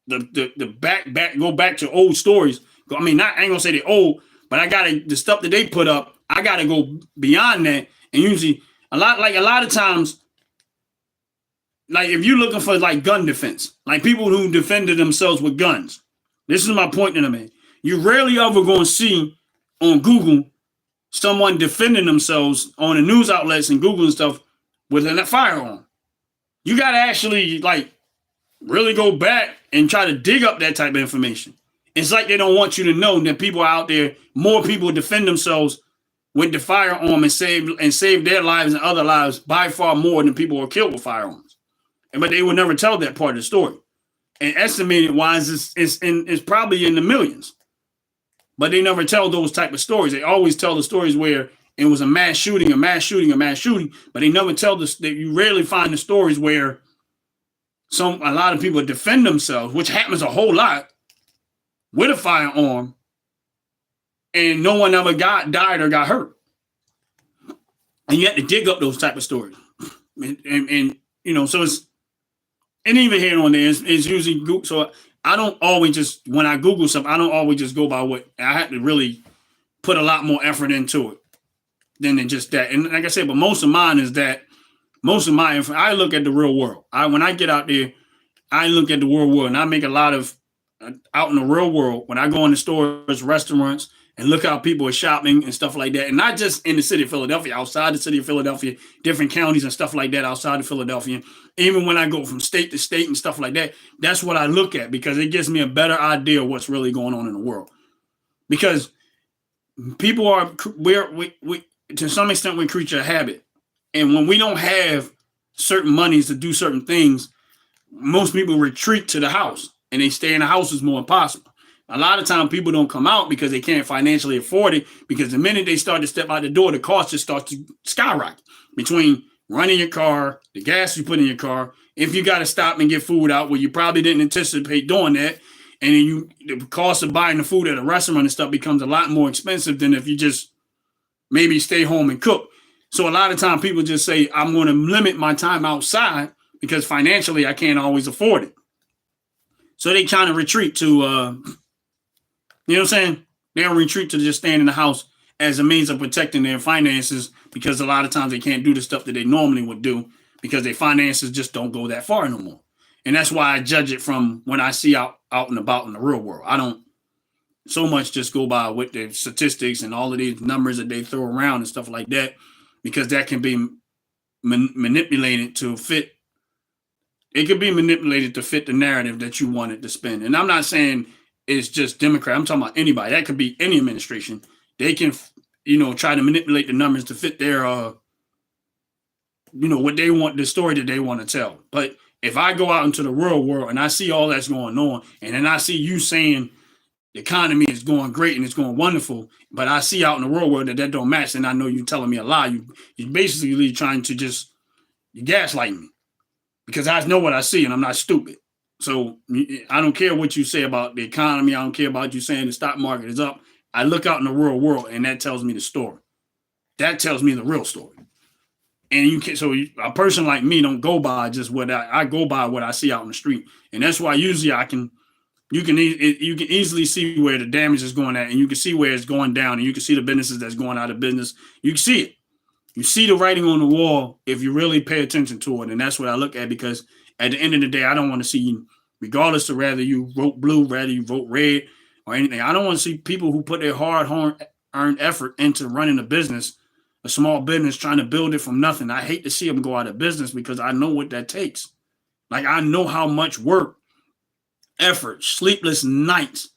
the back go back to old stories. I mean, I ain't gonna say they're old, but the stuff that they put up, I gotta go beyond that. And usually a lot of times, like if you're looking for like gun defense, like people who defended themselves with guns, this is my point that I made. You rarely ever gonna see on Google someone defending themselves on the news outlets and Google and stuff with a firearm. You gotta actually like really go back and try to dig up that type of information. It's like they don't want you to know that people are out there, more people defend themselves with the firearm and save their lives and other lives by far more than people are killed with firearms. But they would never tell that part of the story. And estimated wise, it's probably in the millions. But they never tell those type of stories. They always tell the stories where it was a mass shooting. But they never tell this. You rarely find the stories where a lot of people defend themselves, which happens a whole lot, with a firearm, and no one ever died or got hurt. And you have to dig up those type of stories. And so it's, and even here on there, it's usually Google. So I don't always just, when I Google something, I don't always just go by what, I have to really put a lot more effort into it than just that. And like I said, but most of mine is that, I look at the real world. When I get out there, I look at the real world and I make a lot of out in the real world, when I go in the stores, restaurants, and look how people are shopping and stuff like that, and not just in the city of Philadelphia, outside the city of Philadelphia, different counties and stuff like that outside of Philadelphia, even when I go from state to state and stuff like that, that's what I look at because it gives me a better idea of what's really going on in the world. Because people are, we to some extent, we creature of habit. And when we don't have certain monies to do certain things, most people retreat to the house and they stay in the house as more impossible. A lot of time people don't come out because they can't financially afford it, because the minute they start to step out the door, the cost just starts to skyrocket between running your car, the gas you put in your car. If you got to stop and get food out, well, you probably didn't anticipate doing that. And then the cost of buying the food at a restaurant and stuff becomes a lot more expensive than if you just maybe stay home and cook. So a lot of time people just say, I'm going to limit my time outside because financially I can't always afford it. So they kind of retreat to, you know what I'm saying? They'll retreat to just staying in the house as a means of protecting their finances, because a lot of times they can't do the stuff that they normally would do because their finances just don't go that far no more. And that's why I judge it from when I see out and about in the real world. I don't so much just go by with the statistics and all of these numbers that they throw around and stuff like that, because that can be manipulated to fit. It could be manipulated to fit the narrative that you wanted to spin. And I'm not saying it's just Democrat. I'm talking about anybody. That could be any administration. They can, try to manipulate the numbers to fit their, what they want, the story that they want to tell. But if I go out into the real world and I see all that's going on, and then I see you saying the economy is going great and it's going wonderful, but I see out in the real world that don't match, and I know you're telling me a lie. You're basically trying to you gaslight me, because I know what I see and I'm not stupid. So I don't care what you say about the economy. I don't care about you saying the stock market is up. I look out in the real world and that tells me the story. That tells me the real story. And a person like me don't go by just what I go by what I see out in the street. And that's why usually you can easily see where the damage is going at, and you can see where it's going down, and you can see the businesses that's going out of business. You can see it. You see the writing on the wall if you really pay attention to it. And that's what I look at, because at the end of the day, I don't want to see, regardless of whether you vote blue, whether you vote red or anything, I don't want to see people who put their hard-earned effort into running a business, a small business, trying to build it from nothing. I hate to see them go out of business, because I know what that takes. Like, I know how much work, effort, sleepless nights,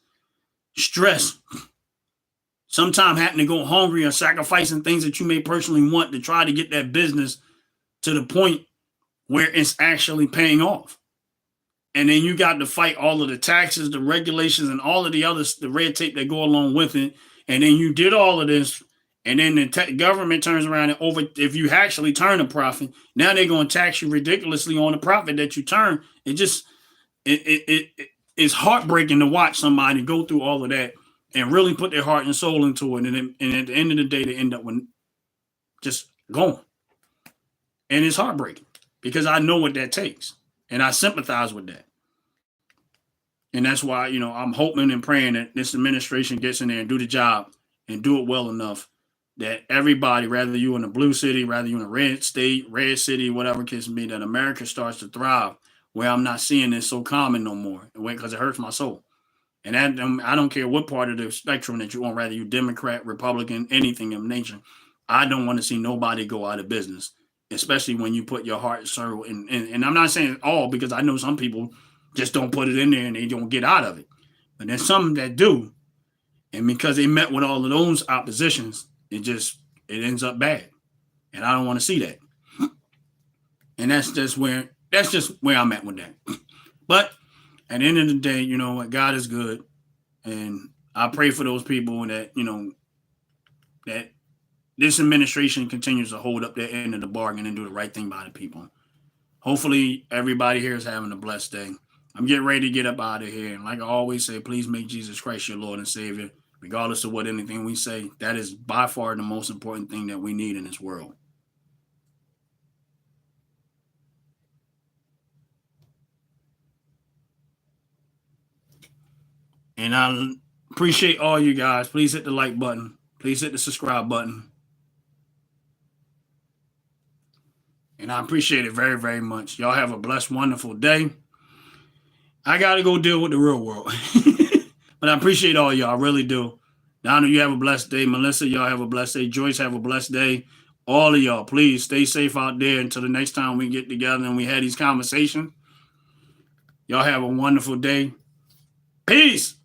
stress, sometimes having to go hungry or sacrificing things that you may personally want to try to get that business to the point where it's actually paying off. And then you got to fight all of the taxes, the regulations, and all of the red tape that go along with it. And then you did all of this, and then the government turns around and if you actually turn a profit, now they're going to tax you ridiculously on the profit that you turn. It's heartbreaking to watch somebody go through all of that and really put their heart and soul into it. And at the end of the day, they end up just going. And it's heartbreaking, because I know what that takes, and I sympathize with that. And that's why, I'm hoping and praying that this administration gets in there and do the job and do it well enough that everybody, whether you in a blue city, whether you in a red state, red city, whatever it can be, that America starts to thrive, where I'm not seeing this so common no more, because it hurts my soul. And I don't care what part of the spectrum that you want, whether you Democrat, Republican, anything of nature. I don't want to see nobody go out of business, especially when you put your heart and soul in. And I'm not saying all, because I know some people just don't put it in there and they don't get out of it. But there's some that do. And because they met with all of those oppositions, it ends up bad. And I don't want to see that. And that's just where I'm at with that. But at the end of the day, what, God is good. And I pray for those people that, that this administration continues to hold up their end of the bargain and do the right thing by the people. Hopefully everybody here is having a blessed day. I'm getting ready to get up out of here. And like I always say, please make Jesus Christ your Lord and Savior, regardless of what anything we say. That is by far the most important thing that we need in this world. And I appreciate all you guys. Please hit the like button. Please hit the subscribe button. And I appreciate it very, very much. Y'all have a blessed, wonderful day. I got to go deal with the real world. But I appreciate all y'all. I really do. Donna, you have a blessed day. Melissa, y'all have a blessed day. Joyce, have a blessed day. All of y'all, please stay safe out there until the next time we get together and we have these conversations. Y'all have a wonderful day. Peace.